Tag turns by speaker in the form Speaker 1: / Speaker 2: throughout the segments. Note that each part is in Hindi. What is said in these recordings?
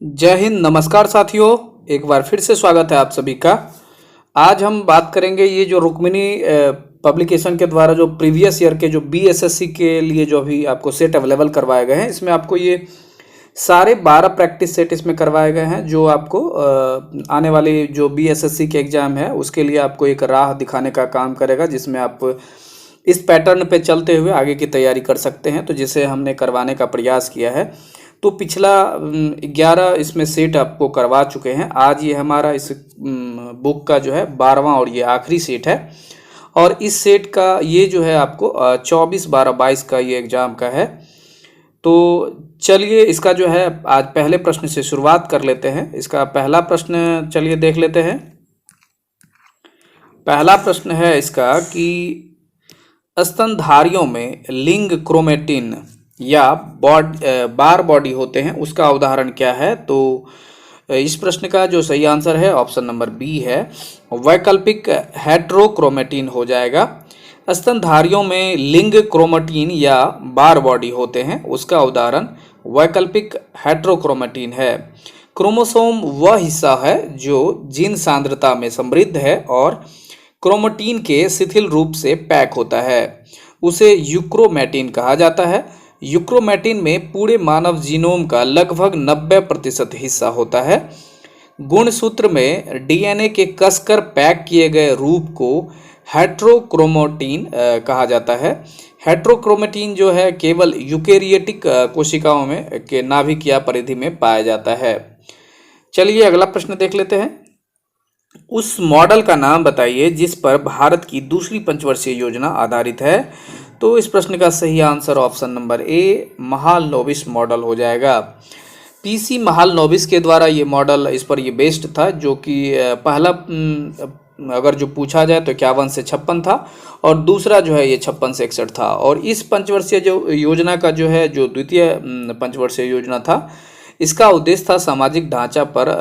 Speaker 1: जय हिंद, नमस्कार साथियों। एक बार फिर से स्वागत है आप सभी का। आज हम बात करेंगे ये जो रुक्मिणी पब्लिकेशन के द्वारा जो प्रीवियस ईयर के जो बीएसएससी के लिए जो अभी आपको सेट अवेलेबल करवाए गए हैं, इसमें आपको ये सारे 12 प्रैक्टिस सेट इसमें करवाए गए हैं जो आपको आने वाली जो बीएसएससी के एग्ज़ाम है उसके लिए आपको एक राह दिखाने का काम करेगा, जिसमें आप इस पैटर्न पे चलते हुए आगे की तैयारी कर सकते हैं। तो जिसे हमने करवाने का प्रयास किया है, तो पिछला 11 इसमें सेट आपको करवा चुके हैं। आज ये हमारा इस बुक का जो है 12वां और ये आखिरी सेट है। और इस सेट का ये जो है आपको 24/12/22 का ये एग्ज़ाम का है। तो चलिए इसका जो है आज पहले प्रश्न से शुरुआत कर लेते हैं। इसका पहला प्रश्न चलिए देख लेते हैं। पहला प्रश्न है इसका कि स्तनधारियों में लिंग क्रोमेटिन या बार बॉडी होते हैं, उसका उदाहरण क्या है? तो इस प्रश्न का जो सही आंसर है ऑप्शन नंबर बी है, वैकल्पिक हेट्रोक्रोमेटिन हो जाएगा। स्तनधारियों में लिंग क्रोमेटिन या बार बॉडी होते हैं, उसका उदाहरण वैकल्पिक हेट्रोक्रोमेटिन है। क्रोमोसोम वह हिस्सा है जो जीन सांद्रता में समृद्ध है और क्रोमेटिन के शिथिल रूप से पैक होता है, उसे यूक्रोमेटिन कहा जाता है। यूक्रोमेटिन में पूरे मानव जीनोम का लगभग 90% हिस्सा होता है। गुणसूत्र में डीएनए के कसकर पैक किए गए रूप को हेट्रोक्रोमेटिन कहा जाता है। हेट्रोक्रोमेटिन जो है केवल यूकेरियोटिक कोशिकाओं में के नाभिकीय परिधि में पाया जाता है। चलिए अगला प्रश्न देख लेते हैं। उस मॉडल का नाम बताइए जिस पर भारत की दूसरी पंचवर्षीय योजना आधारित है। तो इस प्रश्न का सही answer option number A, Mahalanobis model हो जाएगा। पीसी महालनोबिस के द्वारा ये मॉडल इस पर ये बेस्ड था, जो कि पहला अगर जो पूछा जाए तो 51 से 56 था और दूसरा जो है ये 56 से 61 था। और इस पंचवर्षीय जो योजना का जो है जो द्वितीय पंचवर्षीय योजना था, इसका उद्देश्य था सामाजिक ढांचा पर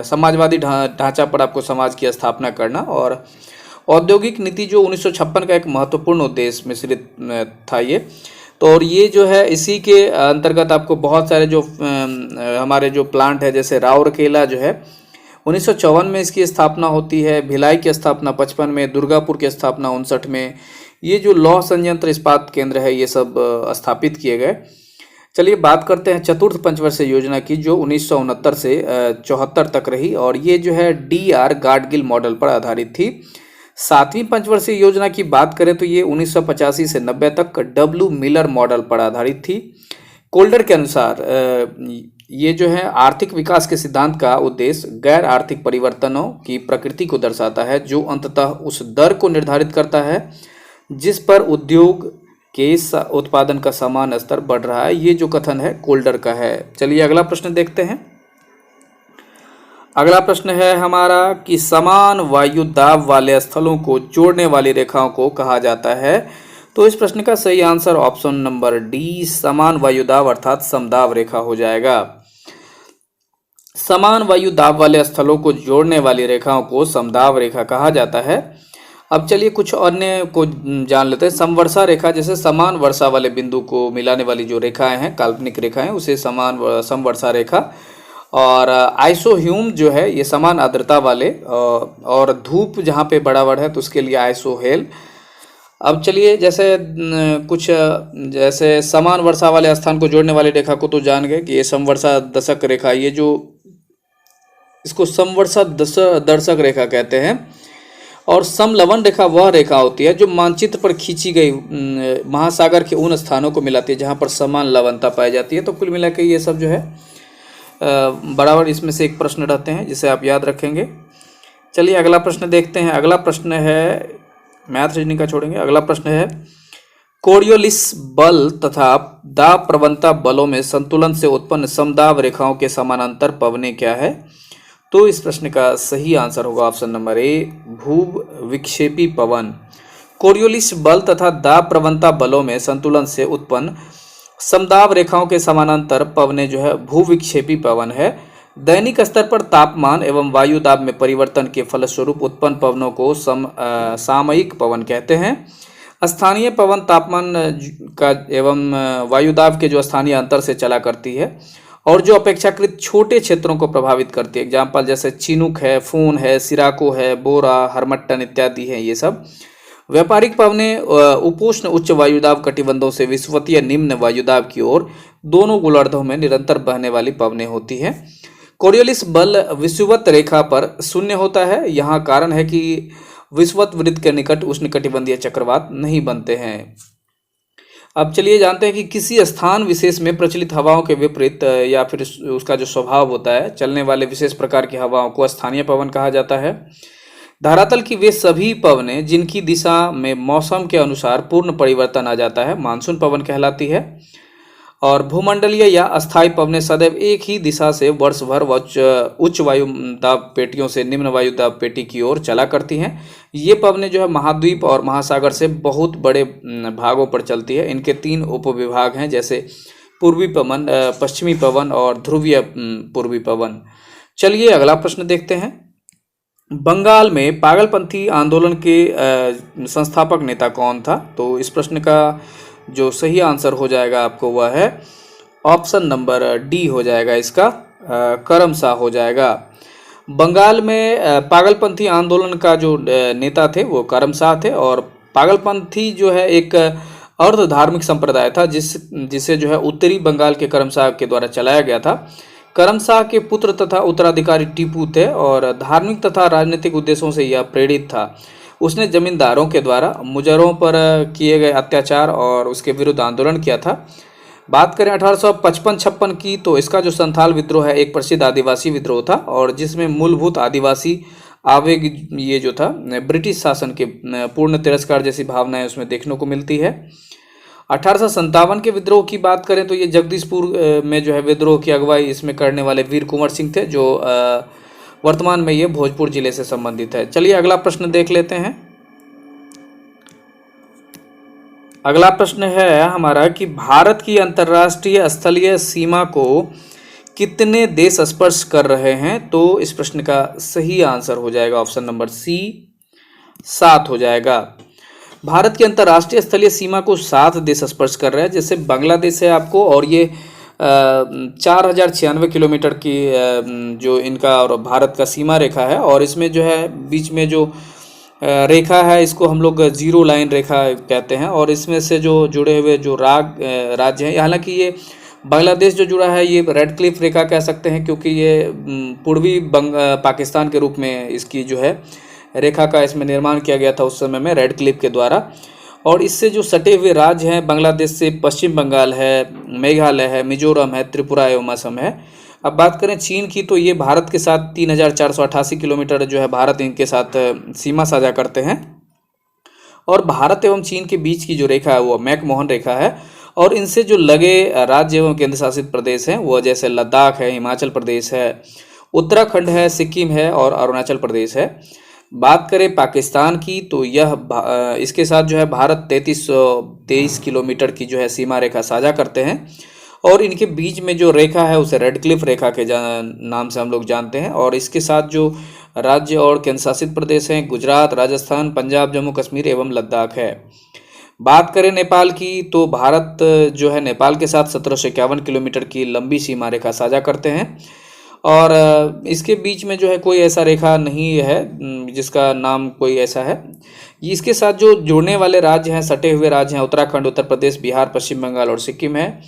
Speaker 1: समाजवादी ढांचा पर आपको समाज की स्थापना करना। और औद्योगिक नीति जो 1956 का एक महत्वपूर्ण उद्देश्य मिश्रित था ये। तो और ये जो है इसी के अंतर्गत आपको बहुत सारे जो हमारे जो प्लांट है, जैसे राउरकेला जो है 1954 में इसकी स्थापना होती है, भिलाई की स्थापना 55 में, दुर्गापुर की स्थापना 59 में, ये जो लौह संयंत्र इस्पात केंद्र है ये सब स्थापित किए गए। चलिए बात करते हैं चतुर्थ पंचवर्षीय योजना की, जो 1969 से 74 तक रही और ये जो है DR गाडगिल मॉडल पर आधारित थी। सातवीं पंचवर्षीय योजना की बात करें तो ये 1985 से 90 तक W मिलर मॉडल पर आधारित थी। कोल्डर के अनुसार ये जो है आर्थिक विकास के सिद्धांत का उद्देश्य गैर आर्थिक परिवर्तनों की प्रकृति को दर्शाता है, जो अंततः उस दर को निर्धारित करता है जिस पर उद्योग के उत्पादन का समान स्तर बढ़ रहा है। ये जो कथन है कोल्डर का है। चलिए अगला प्रश्न देखते हैं। अगला प्रश्न है हमारा कि समान वायु दाब वाले स्थलों को जोड़ने वाली रेखाओं को कहा जाता है। तो इस प्रश्न का सही आंसर ऑप्शन नंबर डी, समान वायु दाब अर्थात समदाब रेखा हो जाएगा। समान वायु दाब वाले स्थलों को जोड़ने वाली रेखाओं को समदाब रेखा कहा जाता है। अब चलिए कुछ अन्य को जान लेते हैं। समवर्षा रेखा, जैसे समान वर्षा वाले बिंदु को मिलाने वाली जो रेखाएं हैं, काल्पनिक रेखाएं, उसे समवर्षा रेखा। और आइसोह्यूम जो है ये समान आर्द्रता वाले, और धूप जहाँ पे बराबर है तो उसके लिए आइसोहेल। अब चलिए जैसे समान वर्षा वाले स्थान को जोड़ने वाली रेखा को तो जान गए कि ये समवर्षा दशक रेखा, ये जो इसको समवर्षा दर्शक रेखा कहते हैं। और समलवन रेखा वह रेखा होती है जो मानचित्र पर खींची गई महासागर के उन स्थानों को मिलाती है जहाँ पर समान लवणता पाई जाती है। तो कुल मिला के ये सब जो है बराबर इसमें से एक प्रश्न रहते हैं जिसे आप याद रखेंगे। चलिए अगला प्रश्न देखते हैं। अगला प्रश्न है, मैथ रीजनिंग का छोड़ेंगे। अगला प्रश्न है, कोरियोलिस बल तथा दाब प्रवणता बलों में संतुलन से उत्पन्न समदाब रेखाओं के समानांतर पवनें क्या है? तो इस प्रश्न का सही आंसर होगा ऑप्शन नंबर ए, भू विक्षेपी पवन। कोरियोलिस बल तथा दाब प्रवणता बलों में संतुलन से उत्पन्न समदाब रेखाओं के समानांतर पवनें जो है भूविक्षेपी पवन है। दैनिक स्तर पर तापमान एवं वायु दाब में परिवर्तन के फलस्वरूप उत्पन्न पवनों को सामयिक पवन कहते हैं। स्थानीय पवन तापमान का एवं वायुदाब के जो स्थानीय अंतर से चला करती है और जो अपेक्षाकृत छोटे क्षेत्रों को प्रभावित करती है। एग्जाम्पल जैसे चिनुक है, फोन है, सिराको है, बोरा, हरमट्टन इत्यादि है ये सब। व्यापारिक पवनें उपोष्ण उच्च वायुदाब कटिबंधों से विषुवतीय निम्न वायुदाब की ओर दोनों गोलार्धों में निरंतर बहने वाली पवनें होती हैं। कोरियोलिस बल विषुवत रेखा पर शून्य होता है। यहाँ कारण है कि विषुवत वृत्त के निकट उष्णकटिबंधीय चक्रवात नहीं बनते हैं। अब चलिए जानते हैं कि किसी स्थान विशेष में प्रचलित हवाओं के विपरीत या फिर उसका जो स्वभाव होता है, चलने वाले विशेष प्रकार की हवाओं को स्थानीय पवन कहा जाता है। धरातल की वे सभी पवनें जिनकी दिशा में मौसम के अनुसार पूर्ण परिवर्तन आ जाता है मानसून पवन कहलाती है। और भूमंडलीय या अस्थायी पवनें सदैव एक ही दिशा से वर्ष भर उच्च वायु दाब पेटियों से निम्न वायु दाब पेटी की ओर चला करती हैं। ये पवनें जो है महाद्वीप और महासागर से बहुत बड़े भागों पर चलती है। इनके 3 उपविभाग हैं, जैसे पूर्वी पवन, पश्चिमी पवन और ध्रुवीय पूर्वी पवन। चलिए अगला प्रश्न देखते हैं। बंगाल में पागलपंथी आंदोलन के संस्थापक नेता कौन था? तो इस प्रश्न का जो सही आंसर हो जाएगा आपको वह है ऑप्शन नंबर डी हो जाएगा, इसका करम शाह हो जाएगा। बंगाल में पागलपंथी आंदोलन का जो नेता थे वो करम शाह थे। और पागलपंथी जो है एक अर्ध धार्मिक संप्रदाय था जिसे जो है उत्तरी बंगाल के करम शाह के द्वारा चलाया गया था। करम शाह के पुत्र तथा उत्तराधिकारी टीपू थे और धार्मिक तथा राजनीतिक उद्देश्यों से यह प्रेरित था। उसने जमींदारों के द्वारा मुजरों पर किए गए अत्याचार और उसके विरुद्ध आंदोलन किया था। बात करें 1855-56 की, तो इसका जो संथाल विद्रोह है एक प्रसिद्ध आदिवासी विद्रोह था और जिसमें मूलभूत आदिवासी आवेग ये जो था ब्रिटिश शासन के पूर्ण तिरस्कार जैसी भावनाएं उसमें देखने को मिलती है। 1857 के विद्रोह की बात करें तो ये जगदीशपुर में जो है विद्रोह की अगुवाई इसमें करने वाले वीर कुंवर सिंह थे, जो वर्तमान में ये भोजपुर जिले से संबंधित है। चलिए अगला प्रश्न देख लेते हैं। अगला प्रश्न है हमारा कि भारत की अंतर्राष्ट्रीय स्थलीय सीमा को कितने देश स्पर्श कर रहे हैं? तो इस प्रश्न का सही आंसर हो जाएगा ऑप्शन नंबर सी, 7 हो जाएगा। भारत की अंतर्राष्ट्रीय स्थलीय सीमा को 7 देश स्पर्श कर रहे हैं। जैसे बांग्लादेश है आपको, और ये 4096 किलोमीटर की जो इनका और भारत का सीमा रेखा है। और इसमें जो है बीच में जो रेखा है इसको हम लोग जीरो लाइन रेखा कहते हैं। और इसमें से जो जुड़े हुए जो राज्य हैं, हालांकि ये बांग्लादेश जो जुड़ा है ये रेड क्लिफ रेखा कह सकते हैं, क्योंकि ये पूर्वी पाकिस्तान के रूप में इसकी जो है रेखा का इसमें निर्माण किया गया था उस समय में रेड क्लिफ के द्वारा। और इससे जो सटे हुए राज्य हैं बांग्लादेश से पश्चिम बंगाल है, मेघालय है, मिजोरम है, त्रिपुरा एवं असम है। अब बात करें चीन की, तो ये भारत के साथ 3488 किलोमीटर जो है भारत इनके साथ सीमा साझा करते हैं। और भारत एवं चीन के बीच की जो रेखा है वो मैकमोहन रेखा है। और इनसे जो लगे राज्य एवं केंद्र शासित प्रदेश हैं वो जैसे लद्दाख है, हिमाचल प्रदेश है, उत्तराखंड है, सिक्किम है और अरुणाचल प्रदेश है। बात करें पाकिस्तान की, तो यह इसके साथ जो है भारत 3323 किलोमीटर की जो है सीमा रेखा साझा करते हैं। और इनके बीच में जो रेखा है उसे रेड क्लिफ रेखा के नाम से हम लोग जानते हैं। और इसके साथ जो राज्य और केंद्र शासित प्रदेश हैं गुजरात, राजस्थान, पंजाब, जम्मू कश्मीर एवं लद्दाख है। बात करें नेपाल की, तो भारत जो है नेपाल के साथ 1751 किलोमीटर की लंबी सीमा रेखा साझा करते हैं। और इसके बीच में जो है कोई ऐसा रेखा नहीं है जिसका नाम कोई ऐसा है। इसके साथ जो जुड़ने वाले राज्य हैं, सटे हुए राज्य हैं, उत्तराखंड, उत्तर प्रदेश, बिहार, पश्चिम बंगाल और सिक्किम है।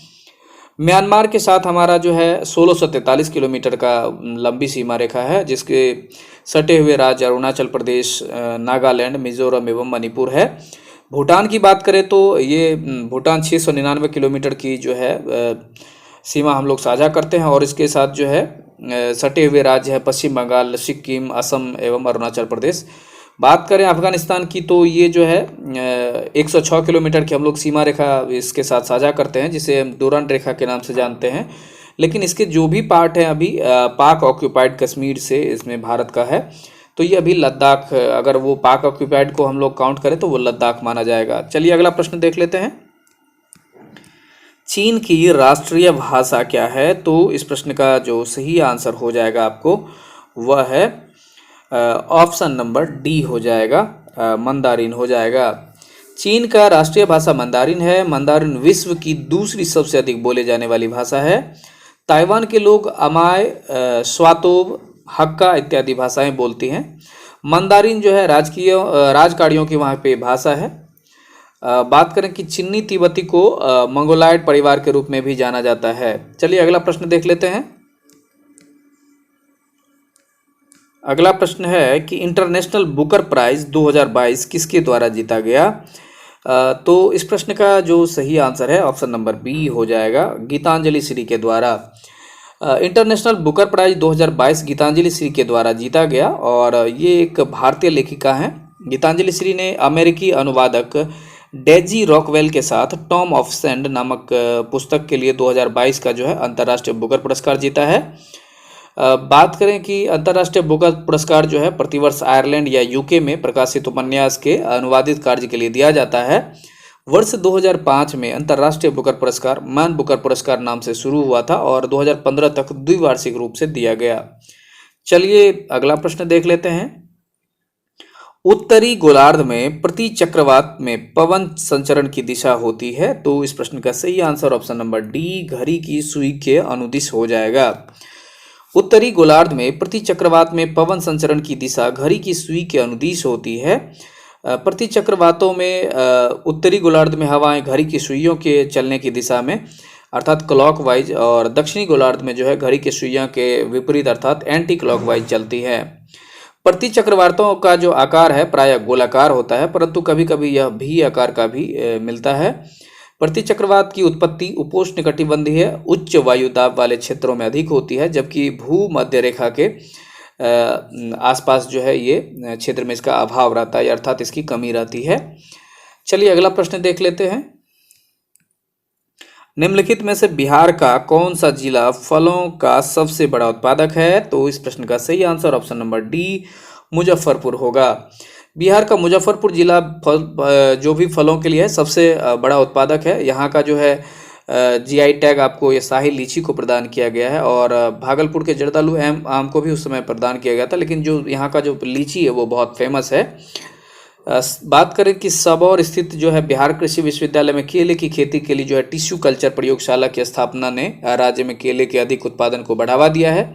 Speaker 1: म्यांमार के साथ हमारा जो है 1643 किलोमीटर का लंबी सीमा रेखा है, जिसके सटे हुए राज्य अरुणाचल प्रदेश, नागालैंड, मिजोरम एवं मणिपुर है। भूटान की बात करें तो ये भूटान 699 किलोमीटर की जो है सीमा हम लोग साझा करते हैं। और इसके साथ जो है सटे हुए राज्य है पश्चिम बंगाल, सिक्किम, असम एवं अरुणाचल प्रदेश। बात करें अफगानिस्तान की, तो ये जो है 106 किलोमीटर की हम लोग सीमा रेखा इसके साथ साझा करते हैं, जिसे हम डूरांड रेखा के नाम से जानते हैं। लेकिन इसके जो भी पार्ट है अभी पाक ऑक्यूपाइड कश्मीर से इसमें भारत का है, तो ये अभी लद्दाख, अगर वो पाक ऑक्यूपाइड को हम लोग काउंट करें तो वो लद्दाख माना जाएगा। चलिए अगला प्रश्न देख लेते हैं। चीन की राष्ट्रीय भाषा क्या है? तो इस प्रश्न का जो सही आंसर हो जाएगा आपको वह है ऑप्शन नंबर डी हो जाएगा, मंदारिन हो जाएगा। चीन का राष्ट्रीय भाषा मंदारिन है। मंदारिन विश्व की दूसरी सबसे अधिक बोले जाने वाली भाषा है। ताइवान के लोग अमाय, स्वातोब, हक्का इत्यादि भाषाएं बोलती हैं। मंदारिन जो है राजकाड़ियों की वहाँ पे भाषा है। बात करें कि चिन्नी तिब्बती को मंगोलायड परिवार के रूप में भी जाना जाता है। चलिए अगला प्रश्न देख लेते हैं। अगला प्रश्न है कि इंटरनेशनल बुकर प्राइज 2022 किसके द्वारा जीता गया? तो इस प्रश्न का जो सही आंसर है ऑप्शन नंबर बी हो जाएगा, गीतांजलि श्री के द्वारा। International Booker prize 2022 Geetanjali Shree के द्वारा जीता गया और ये एक भारतीय लेखिका हैं। गीतांजलि श्री ने अमेरिकी अनुवादक डेजी रॉकवेल के साथ टॉम ऑफ सेंड नामक पुस्तक के लिए 2022 का जो है अंतर्राष्ट्रीय बुकर पुरस्कार जीता है। बात करें कि अंतर्राष्ट्रीय बुकर पुरस्कार जो है प्रतिवर्ष आयरलैंड या यूके में प्रकाशित उपन्यास के अनुवादित कार्य के लिए दिया जाता है। वर्ष 2005 में अंतर्राष्ट्रीय बुकर पुरस्कार मैन बुकर पुरस्कार नाम से शुरू हुआ था और 2015 तक द्विवार्षिक रूप से दिया गया। चलिए अगला प्रश्न देख लेते हैं। उत्तरी गोलार्ध में प्रति चक्रवात में पवन संचरण की दिशा होती है। तो इस प्रश्न का सही आंसर ऑप्शन नंबर डी, घड़ी की सुई के अनुदिश हो जाएगा। उत्तरी गोलार्ध में प्रति चक्रवात में पवन संचरण की दिशा घड़ी की सुई के अनुदिश होती है। प्रति चक्रवातों में उत्तरी गोलार्ध में हवाएं घड़ी की सुइयों के चलने की दिशा में अर्थात क्लॉकवाइज और दक्षिणी गोलार्ध में जो है घड़ी की सुइयों के विपरीत अर्थात एंटी क्लॉकवाइज चलती है। प्रति चक्रवातों का जो आकार है प्रायः गोलाकार होता है, परंतु कभी कभी यह भी आकार का भी मिलता है। प्रति चक्रवात की उत्पत्ति उपोष्णकटिबंधीय उच्च वायु दाब वाले क्षेत्रों में अधिक होती है, जबकि भूमध्य रेखा के आसपास जो है ये क्षेत्र में इसका अभाव रहता है अर्थात इसकी कमी रहती है। चलिए अगला प्रश्न देख लेते हैं। निम्नलिखित में से बिहार का कौन सा जिला फलों का सबसे बड़ा उत्पादक है? तो इस प्रश्न का सही answer option number D, Muzaffarpur होगा। बिहार का मुजफ्फरपुर जिला जो भी फलों के लिए है सबसे बड़ा उत्पादक है। यहाँ का जो है जीआई टैग आपको ये शाही लीची को प्रदान किया गया है और भागलपुर के जर्दालू आम को भी उस समय प्रदान किया गया था, लेकिन जो यहाँ का जो लीची है वो बहुत फेमस है। बात करें कि सबौर स्थित जो है बिहार कृषि विश्वविद्यालय में केले की खेती के लिए जो है टिश्यू कल्चर प्रयोगशाला की स्थापना ने राज्य में केले के अधिक उत्पादन को बढ़ावा दिया है।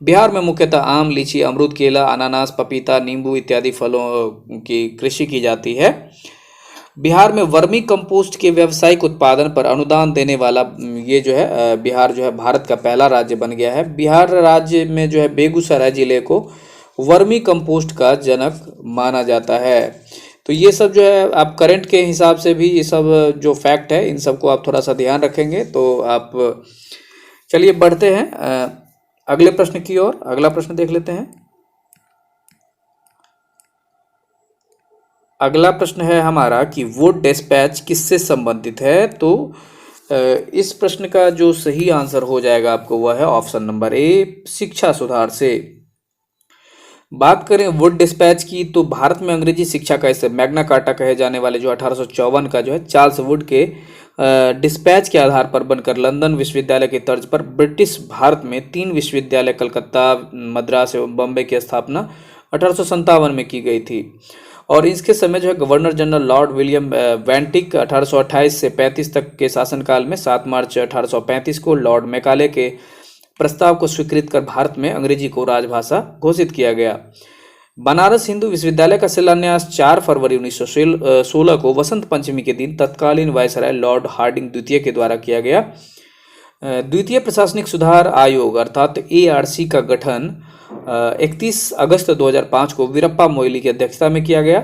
Speaker 1: बिहार में मुख्यतः आम, लीची, अमरूद, केला, अनानास, पपीता, नींबू इत्यादि फलों की कृषि की जाती है। बिहार में वर्मी कंपोस्ट के व्यावसायिक उत्पादन पर अनुदान देने वाला ये जो है बिहार जो है भारत का पहला राज्य बन गया है। बिहार राज्य में जो है बेगूसराय जिले को वर्मी कंपोस्ट का जनक माना जाता है। तो ये सब जो है आप करंट के हिसाब से भी ये सब जो फैक्ट है इन सबको आप थोड़ा सा ध्यान रखेंगे तो आप। चलिए बढ़ते हैं अगले प्रश्न की ओर। अगला प्रश्न देख लेते हैं। अगला प्रश्न है हमारा कि वोट डिस्पैच किससे संबंधित है? तो इस प्रश्न का जो सही आंसर हो जाएगा आपको वह है ऑप्शन नंबर ए, शिक्षा सुधार से। बात करें वुड डिस्पैच की तो भारत में अंग्रेजी शिक्षा का इसे मैग्ना कार्टा कहे जाने वाले जो 1854 का जो है चार्ल्स वुड के डिस्पैच के आधार पर बनकर लंदन विश्वविद्यालय की तर्ज पर ब्रिटिश भारत में 3 विश्वविद्यालय कलकत्ता, मद्रास एवं बम्बई की स्थापना 1857 में की गई थी और इसके समय जो है गवर्नर जनरल लॉर्ड विलियम वेंटिक 1828 से 35 तक के शासनकाल में 7 मार्च 1835 को लॉर्ड मैकाले के प्रस्ताव को स्वीकृत कर भारत में अंग्रेजी को राजभाषा घोषित किया गया। बनारस हिंदू विश्वविद्यालय का शिलान्यास 4 फरवरी 1916 को वसंत पंचमी के दिन तत्कालीन वायसराय लॉर्ड हार्डिंग द्वितीय के द्वारा किया गया। द्वितीय प्रशासनिक सुधार आयोग अर्थात ARC का गठन 31 अगस्त 2005 को वीरप्पा मोइली की अध्यक्षता में किया गया।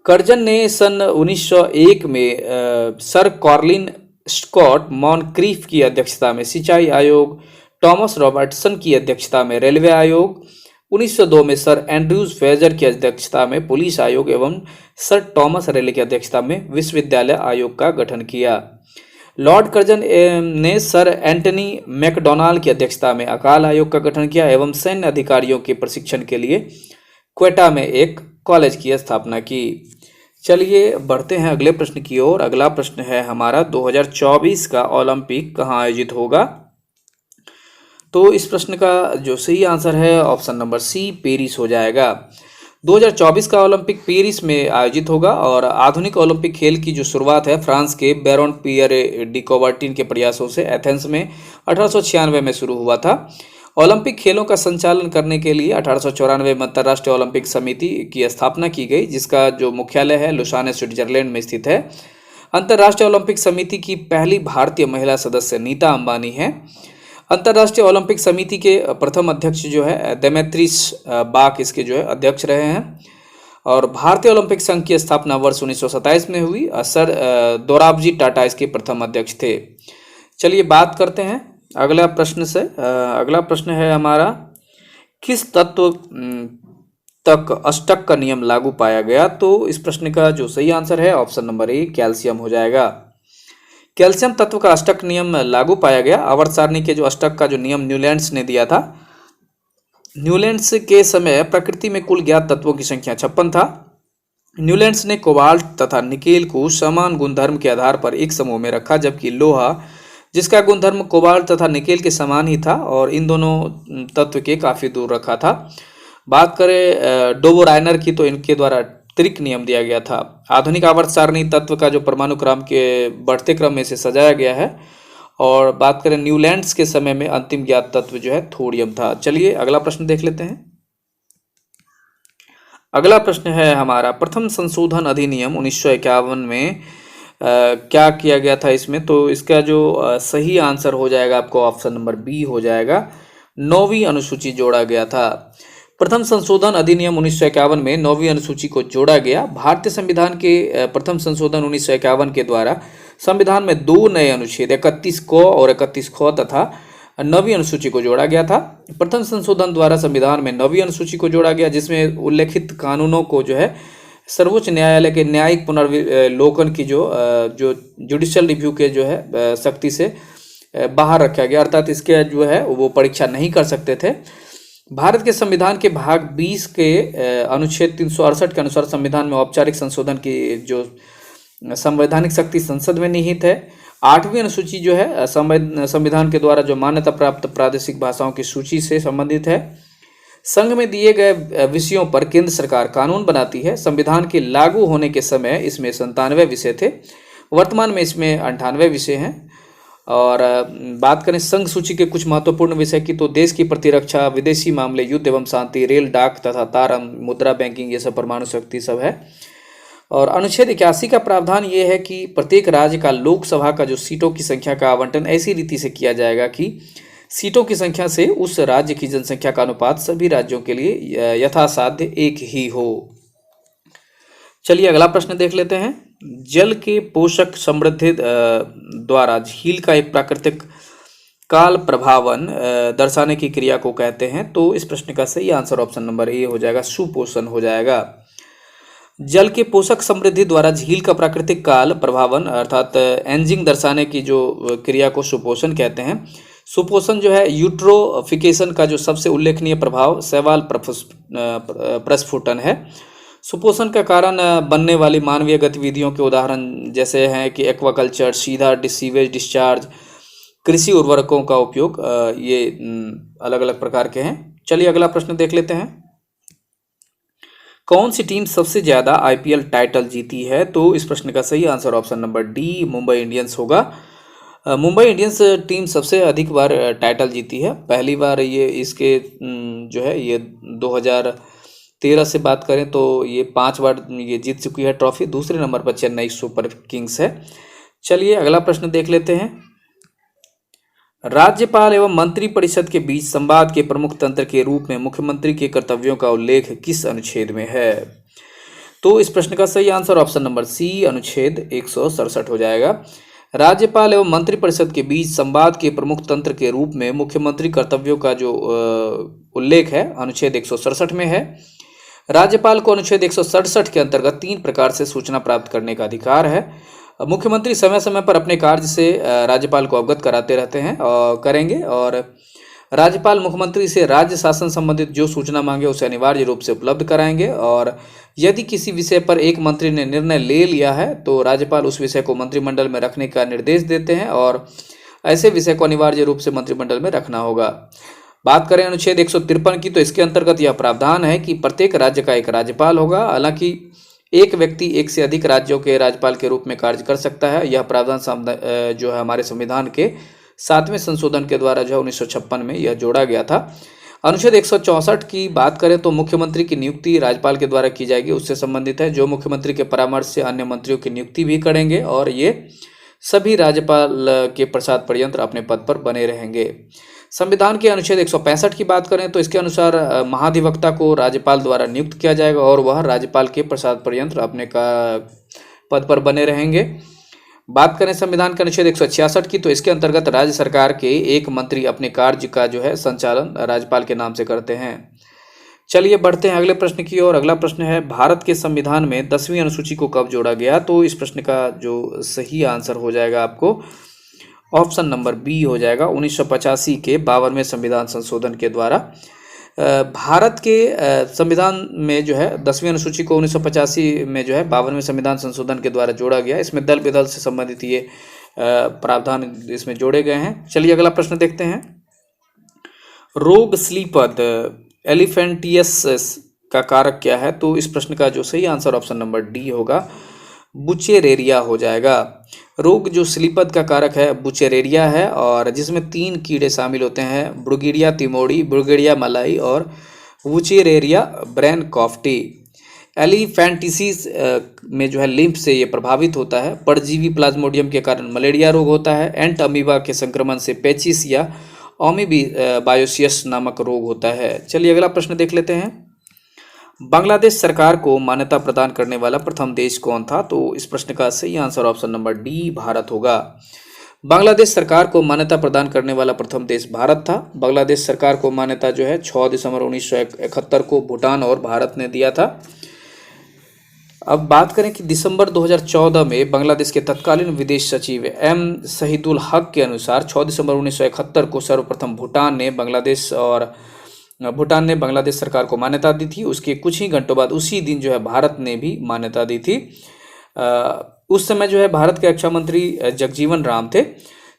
Speaker 1: कर्जन ने सन 1901 में सर कॉर्लिन स्कॉट मॉनक्रीफ की अध्यक्षता में सिंचाई आयोग, टॉमस रॉबर्टसन की अध्यक्षता में रेलवे आयोग, 1902 में सर एंड्रयूज फेजर की अध्यक्षता में पुलिस आयोग एवं सर टॉमस रेले की अध्यक्षता में विश्वविद्यालय आयोग का गठन किया। लॉर्ड कर्जन ने सर एंटनी मैकडोनाल्ड की अध्यक्षता में अकाल आयोग का गठन किया एवं सैन्य अधिकारियों के प्रशिक्षण के लिए क्वेटा में एक कॉलेज की स्थापना की। चलिए बढ़ते हैं अगले प्रश्न की ओर। अगला प्रश्न है हमारा 2024 का ओलंपिक कहाँ आयोजित होगा? तो इस प्रश्न का जो सही आंसर है ऑप्शन नंबर सी, पेरिस हो जाएगा। 2024 का ओलंपिक पेरिस में आयोजित होगा और आधुनिक ओलंपिक खेल की जो शुरुआत है फ्रांस के बैरोन पियरे डी कौबर्टिन के प्रयासों से एथेंस में 1896 में शुरू हुआ था। ओलंपिक खेलों का संचालन करने के लिए 1894 में अंतर्राष्ट्रीय ओलंपिक समिति की स्थापना की गई, जिसका जो मुख्यालय है लुसाने स्विट्जरलैंड में स्थित है। अंतर्राष्ट्रीय ओलंपिक समिति की पहली भारतीय महिला सदस्य नीता अंबानी है। अंतर्राष्ट्रीय ओलंपिक समिति के प्रथम अध्यक्ष जो है देमेत्रिस बाक इसके जो है अध्यक्ष रहे हैं और भारतीय ओलंपिक संघ की स्थापना वर्ष 1927 में हुई। सर दोराबजी टाटा इसके प्रथम अध्यक्ष थे। चलिए बात करते हैं अगला प्रश्न से। अगला प्रश्न है हमारा, किस तत्व तक अष्टक का नियम लागू पाया गया? तो इस प्रश्न का जो सही आंसर है ऑप्शन नंबर ए कैल्शियम हो जाएगा। कैल्शियम तत्व का अष्टक नियम लागू पाया गया। आवर्त सारणी के जो अष्टक का जो नियम न्यूलैंड्स ने दिया था। न्यूलैंड्स के समय प्रकृति में कुल ज्ञात तत्वों की संख्या 56 था। न्यूलैंड्स ने कोबाल्ट तथा निकेल को समान गुणधर्म के आधार पर एक समूह में रखा, जबकि लोहा जिसका गुणधर्म कोबाल्ट तथा निकेल के समान ही था और इन दोनों तत्व के काफी दूर रखा था। बात करें डोबोराइनर की तो इनके द्वारा त्रिक नियम दिया गया था। आधुनिक आवर्त सारणी तत्व का जो परमाणु क्रम के बढ़ते क्रम में से सजाया गया है। और बात करें न्यूलैंड्स के समय में अंतिम ज्ञात तत्व जो है थोडियम था। चलिए अगला प्रश्न देख लेते हैं। अगला प्रश्न है हमारा, प्रथम संशोधन अधिनियम 1951 में क्या किया गया था इसमें? तो इसका जो सही आंसर हो जाएगा आपको ऑप्शन नंबर बी हो जाएगा, 9वीं अनुसूची जोड़ा गया था। प्रथम संशोधन अधिनियम 1951 में 9वीं अनुसूची को जोड़ा गया। भारतीय संविधान के प्रथम संशोधन 1951 के द्वारा संविधान में 2 नए अनुच्छेद 31 क और 31 ख तथा 9वीं अनुसूची को जोड़ा गया था। प्रथम संशोधन द्वारा संविधान में 9वीं अनुसूची को जोड़ा गया, जिसमें उल्लेखित कानूनों को जो है सर्वोच्च न्यायालय के न्यायिक पुनर्विलोकन की जो जुडिशियल रिव्यू के जो है सख्ती से बाहर रखा गया, अर्थात इसके जो है वो परीक्षा नहीं कर सकते थे। भारत के संविधान के भाग 20 के अनुच्छेद 368 के अनुसार संविधान में औपचारिक संशोधन की जो संवैधानिक शक्ति संसद में निहित है। 8वीं अनुसूची जो है संविधान के द्वारा जो मान्यता प्राप्त प्रादेशिक भाषाओं की सूची से संबंधित है। संघ में दिए गए विषयों पर केंद्र सरकार कानून बनाती है। संविधान के लागू होने के समय इसमें 97 विषय थे, वर्तमान में इसमें 98 विषय हैं। और बात करें संघ सूची के कुछ महत्वपूर्ण विषय की, तो देश की प्रतिरक्षा, विदेशी मामले, युद्ध एवं शांति, रेल, डाक तथा तार, मुद्रा, बैंकिंग, ये सब परमाणु शक्ति सब है। और अनुच्छेद 81 का प्रावधान ये है कि प्रत्येक राज्य का लोकसभा का जो सीटों की संख्या का आवंटन ऐसी रीति से किया जाएगा कि सीटों की संख्या से उस राज्य की जनसंख्या का अनुपात सभी राज्यों के लिए यथासाध्य एक ही हो। चलिए अगला प्रश्न देख लेते हैं। जल के पोषक समृद्धि द्वारा झील का एक प्राकृतिक काल प्रभावन दर्शाने की क्रिया को कहते हैं। तो इस प्रश्न का सही आंसर ऑप्शन नंबर ए हो जाएगा, सुपोषण हो जाएगा। जल के पोषक समृद्धि द्वारा झील का प्राकृतिक काल प्रभावन अर्थात एंजिंग दर्शाने की जो क्रिया को सुपोषण कहते हैं। सुपोषण जो है यूट्रोफिकेशन का जो सबसे उल्लेखनीय प्रभाव शैवाल प्रस्फुटन है। सुपोषण का कारण बनने वाली मानवीय गतिविधियों के उदाहरण जैसे हैं कि एक्वाकल्चर, सीधा सीवेज डिस्चार्ज, कृषि उर्वरकों का उपयोग, ये अलग अलग प्रकार के हैं। चलिए अगला प्रश्न देख लेते हैं। कौन सी टीम सबसे ज्यादा आईपीएल टाइटल जीती है? तो इस प्रश्न का सही answer option number D Mumbai Indians होगा। मुंबई इंडियंस टीम सबसे अधिक बार टाइटल जीती है। पहली बार ये इसके जो है ये 2013 से बात करें तो ये 5 बार ये जीत चुकी है ट्रॉफी। दूसरे नंबर पर चेन्नई सुपर किंग्स है। चलिए अगला प्रश्न देख लेते हैं। राज्यपाल एवं मंत्रिपरिषद के बीच संवाद के प्रमुख तंत्र के रूप में मुख्यमंत्री के कर्तव्यों का उल्लेख किस अनुच्छेद में है? तो इस प्रश्न का सही आंसर ऑप्शन नंबर सी अनुच्छेद 167 हो जाएगा। राज्यपाल एवं मंत्रिपरिषद के बीच संवाद के प्रमुख तंत्र के रूप में मुख्यमंत्री कर्तव्यों का जो उल्लेख है अनुच्छेद 167 में है। राज्यपाल को अनुच्छेद 167 के अंतर्गत 3 प्रकार से सूचना प्राप्त करने का अधिकार है। मुख्यमंत्री समय समय पर अपने कार्य से राज्यपाल को अवगत कराते रहते हैं और करेंगे, और राज्यपाल मुख्यमंत्री से राज्य शासन संबंधित जो सूचना मांगे उसे अनिवार्य रूप से उपलब्ध कराएंगे। और यदि किसी विषय पर एक मंत्री ने निर्णय ले लिया है तो राज्यपाल उस विषय को मंत्रिमंडल में रखने का निर्देश देते हैं और ऐसे विषय को अनिवार्य रूप से मंत्रिमंडल में रखना होगा। बात करें अनुच्छेद 153 की, तो इसके अंतर्गत यह प्रावधान है कि प्रत्येक राज्य का एक राज्यपाल होगा। हालांकि एक व्यक्ति एक से अधिक राज्यों के राज्यपाल के रूप में कार्य कर सकता है। यह प्रावधान जो है हमारे संविधान के 7वें संशोधन के द्वारा जो है 1956 में यह जोड़ा गया था। अनुच्छेद 164 की बात करें तो मुख्यमंत्री की नियुक्ति राज्यपाल के द्वारा की जाएगी, उससे संबंधित है। जो मुख्यमंत्री के परामर्श से अन्य मंत्रियों की नियुक्ति भी करेंगे और ये सभी राज्यपाल के पश्चात पर्यंत अपने पद पर बने रहेंगे। संविधान के अनुच्छेद 165 की बात करें तो इसके अनुसार महाधिवक्ता को राज्यपाल द्वारा नियुक्त किया जाएगा और वह राज्यपाल के पश्चात पर्यंत अपने का पद पर बने रहेंगे। बात करें संविधान के अनुच्छेद 166 की, तो इसके अंतर्गत राज्य सरकार के एक मंत्री अपने कार्य का जो है संचालन राज्यपाल के नाम से करते हैं। चलिए बढ़ते हैं अगले प्रश्न की ओर। अगला प्रश्न है, भारत के संविधान में 10वीं अनुसूची को कब जोड़ा गया? तो इस प्रश्न का जो सही आंसर हो जाएगा आपको ऑप्शन नंबर बी हो जाएगा। 1985 के 52वें संविधान संशोधन के द्वारा भारत के संविधान में जो है 10वीं अनुसूची को 1985 में जो है 52वें संविधान संशोधन के द्वारा जोड़ा गया। इसमें दल बेदल से संबंधित ये प्रावधान इसमें जोड़े गए हैं। चलिए अगला प्रश्न देखते हैं। रोग स्लीपद एलिफेंटियसिस का कारक क्या है? तो इस प्रश्न का जो सही आंसर ऑप्शन नंबर डी होगा, बुचेरेरिया हो जाएगा। रोग जो स्लीपद का कारक है बुचेरेरिया है और जिसमें 3 कीड़े शामिल होते हैं, ब्रुगिडिया तिमोरी, ब्रुगिडिया मलाई और बुचेरेरिया ब्रैनकॉफ्टी। एलिफेंटिसिस में जो है लिम्फ से ये प्रभावित होता है। परजीवी प्लाज्मोडियम के कारण मलेरिया रोग होता है। एंट अमीबा के संक्रमण से पेचिस या ओमीबायोसियस नामक रोग होता है। चलिए अगला प्रश्न देख लेते हैं। बांग्लादेश सरकार को मान्यता प्रदान करने वाला प्रथम देश कौन था? तो इस प्रश्न का सही answer option number D Bharat होगा। बांग्लादेश सरकार को मान्यता प्रदान करने वाला प्रथम देश भारत था। बांग्लादेश सरकार को मान्यता जो है 6 दिसंबर 1971 को भूटान और भारत ने दिया था। अब बात करें कि दिसंबर 2014 में बांग्लादेश के तत्कालीन विदेश सचिव एम शहीदुल हक के अनुसार 6 दिसंबर 1971 को सर्वप्रथम भूटान ने बांग्लादेश सरकार को मान्यता दी थी। उसके कुछ ही घंटों बाद उसी दिन जो है भारत ने भी मान्यता दी थी। उस समय जो है भारत के रक्षा मंत्री जगजीवन राम थे।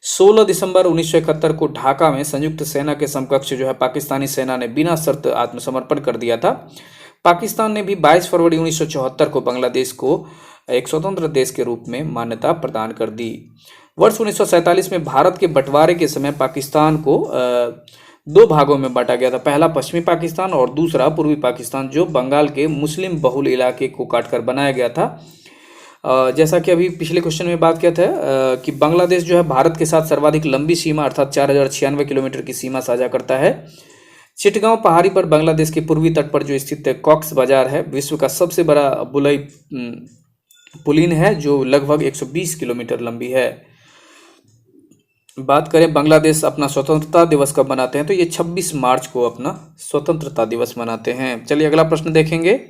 Speaker 1: 16 दिसंबर 1971 को ढाका में संयुक्त सेना के समकक्ष जो है पाकिस्तानी सेना ने बिना शर्त आत्मसमर्पण कर दिया था। पाकिस्तान ने भी 22 फरवरी 1974 को बांग्लादेश को एक स्वतंत्र देश के रूप में मान्यता प्रदान कर दी। वर्ष 1947 में भारत के बंटवारे के समय पाकिस्तान को 2 भागों में बांटा गया था। पहला पश्चिमी पाकिस्तान और दूसरा पूर्वी पाकिस्तान, जो बंगाल के मुस्लिम बहुल इलाके को काटकर बनाया गया था। जैसा कि अभी पिछले क्वेश्चन में बात किया था कि बांग्लादेश जो है भारत के साथ सर्वाधिक लंबी सीमा अर्थात 4096 किलोमीटर की सीमा साझा करता है। चिटगांव पहाड़ी पर बांग्लादेश के पूर्वी तट पर जो स्थित कॉक्स बाजार है विश्व का सबसे बड़ा बुलाई पुलिन है जो लगभग 120 किलोमीटर लंबी है। बात करें बांग्लादेश अपना स्वतंत्रता दिवस कब मनाते हैं, तो ये 26 मार्च को अपना स्वतंत्रता दिवस मनाते हैं। चलिए अगला प्रश्न देखेंगे।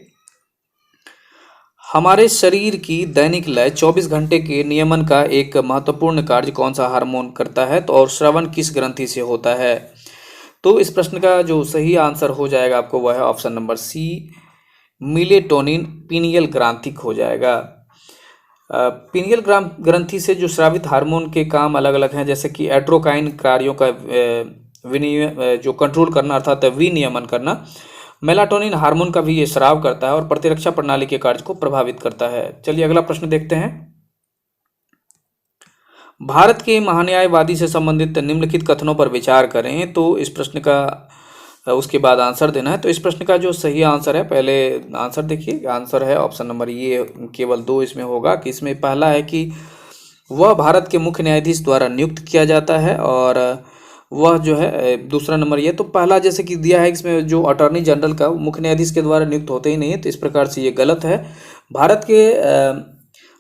Speaker 1: हमारे शरीर की दैनिक लय 24 घंटे के नियमन का एक महत्वपूर्ण कार्य कौन सा हार्मोन करता है? तो और श्रवण किस ग्रंथि से होता है? तो इस प्रश्न का जो सही आंसर हो जाएगा आपको वह है option number C, melatonin pineal ग्रंथिक हो जाएगा। पीनियल ग्रंथि से जो स्रावित हार्मोन के काम अलग अलग हैं, जैसे कि एड्रोकाइन कार्यों का जो कंट्रोल करना अर्थात विनियमन करना। मेलाटोनिन हार्मोन का भी ये स्राव करता है और प्रतिरक्षा प्रणाली के कार्य को प्रभावित करता है। चलिए अगला प्रश्न देखते हैं। भारत के महान्यायवादी से संबंधित निम्नलिखित कथनों पर विचार करें। तो इस प्रश्न का उसके बाद आंसर देना है। तो इस प्रश्न का जो सही आंसर है, पहले आंसर देखिए, आंसर है ऑप्शन नंबर ये, केवल 2 इसमें होगा कि इसमें पहला है कि वह भारत के मुख्य न्यायाधीश द्वारा नियुक्त किया जाता है और वह जो है दूसरा नंबर ये, तो पहला जैसे कि दिया है इसमें जो अटॉर्नी जनरल का मुख्य न्यायाधीश के द्वारा नियुक्त होते ही नहीं है, तो इस प्रकार से ये गलत है। भारत के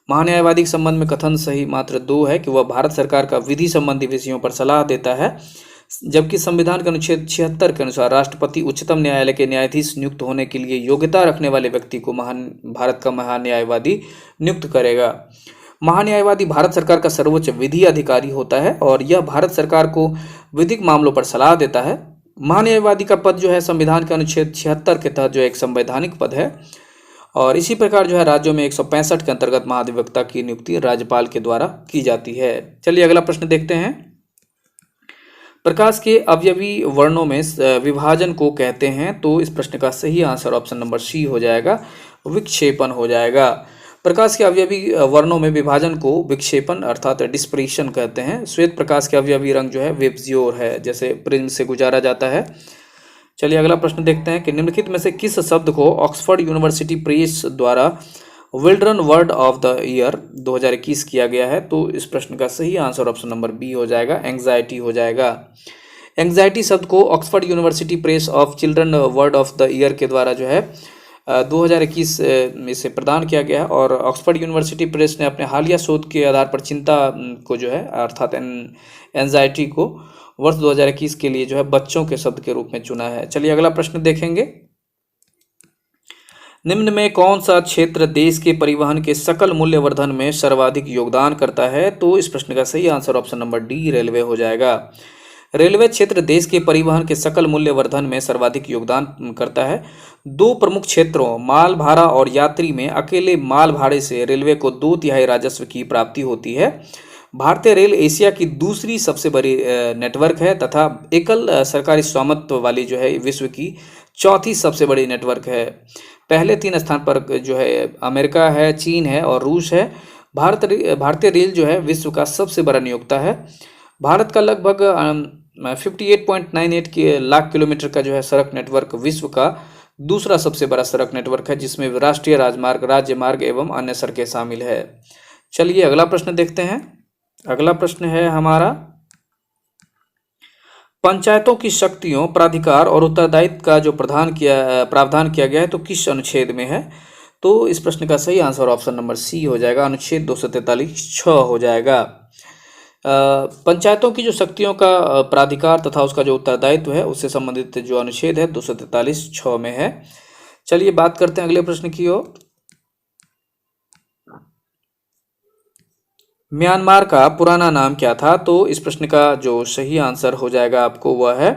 Speaker 1: महान्यायवादी के संबंध में कथन सही मात्र 2 है कि वह भारत सरकार का विधि संबंधी विषयों पर सलाह देता है, जबकि संविधान के अनुच्छेद 76 के अनुसार राष्ट्रपति उच्चतम न्यायालय के न्यायाधीश नियुक्त होने के लिए योग्यता रखने वाले व्यक्ति को भारत का महान्यायवादी नियुक्त करेगा। महान्यायवादी भारत सरकार का सर्वोच्च विधि अधिकारी होता है और यह भारत सरकार को विधिक मामलों पर सलाह देता है। महान्यायवादी का पद जो है संविधान के अनुच्छेद 76 के तहत जो एक संवैधानिक पद है और इसी प्रकार जो है राज्यों में 165 के अंतर्गत महाधिवक्ता की नियुक्ति राज्यपाल के द्वारा की जाती है। चलिए अगला प्रश्न देखते हैं। प्रकाश के अवयवी वर्णों में विभाजन को कहते हैं, तो इस प्रश्न का सही आंसर ऑप्शन नंबर सी हो जाएगा, विक्षेपण हो जाएगा। प्रकाश के अवयवी वर्णों में विभाजन को विक्षेपण अर्थात डिस्पर्शन कहते हैं। श्वेत प्रकाश के अवयवी रंग जो है विबज्योर है, जैसे प्रिज्म से गुजारा जाता है। चलिए अगला प्रश्न देखते हैं कि निम्नलिखित में से किस शब्द को ऑक्सफोर्ड यूनिवर्सिटी प्रेस द्वारा children word of the year 2021 किया गया है, तो इस प्रश्न का सही आंसर ऑप्शन नंबर बी हो जाएगा, एंग्जाइटी हो जाएगा। एंग्जाइटी शब्द को Oxford university press of children word of the year के द्वारा जो है 2021 में से प्रदान किया गया है, और ऑक्सफोर्ड यूनिवर्सिटी प्रेस ने अपने हालिया शोध के आधार पर चिंता को जो है अर्थात एंजाइटी को वर्ष 2021 के लिए जो है बच्चों के शब्द के रूप में चुना है। चलिए अगला प्रश्न देखेंगे। निम्न में कौन सा क्षेत्र देश के परिवहन के सकल मूल्यवर्धन में सर्वाधिक योगदान करता है, तो इस प्रश्न का सही answer option number D railway हो जाएगा। रेलवे क्षेत्र देश के परिवहन के सकल मूल्यवर्धन में सर्वाधिक योगदान करता है। दो प्रमुख क्षेत्रों माल भाड़ा और यात्री में अकेले माल भाड़े से रेलवे को 2/3 राजस्व की प्राप्ति होती है। भारतीय रेल एशिया की दूसरी सबसे बड़ी नेटवर्क है तथा एकल सरकारी स्वामित्व वाली जो है विश्व की चौथी सबसे बड़ी नेटवर्क है। पहले 3 स्थान पर जो है अमेरिका है, चीन है और रूस है। भारतीय रेल जो है विश्व का सबसे बड़ा नियोक्ता है। भारत का लगभग 58.98 लाख किलोमीटर का जो है सड़क नेटवर्क विश्व का दूसरा सबसे बड़ा सड़क नेटवर्क है, जिसमें राष्ट्रीय राजमार्ग, राज्य मार्ग एवं अन्य सड़कें शामिल है। चलिए अगला प्रश्न देखते हैं। अगला प्रश्न है हमारा, पंचायतों की शक्तियों, प्राधिकार और उत्तरदायित्व का जो प्रावधान किया गया है तो किस अनुच्छेद में है, तो इस प्रश्न का सही आंसर ऑप्शन नंबर सी हो जाएगा, अनुच्छेद 243(6) हो जाएगा। पंचायतों की जो शक्तियों का प्राधिकार तथा उसका जो उत्तरदायित्व है उससे संबंधित जो अनुच्छेद है 243(6) में है। चलिए बात करते हैं अगले प्रश्न की ओर। म्यांमार का पुराना नाम क्या था, तो इस प्रश्न का जो सही आंसर हो जाएगा आपको वह है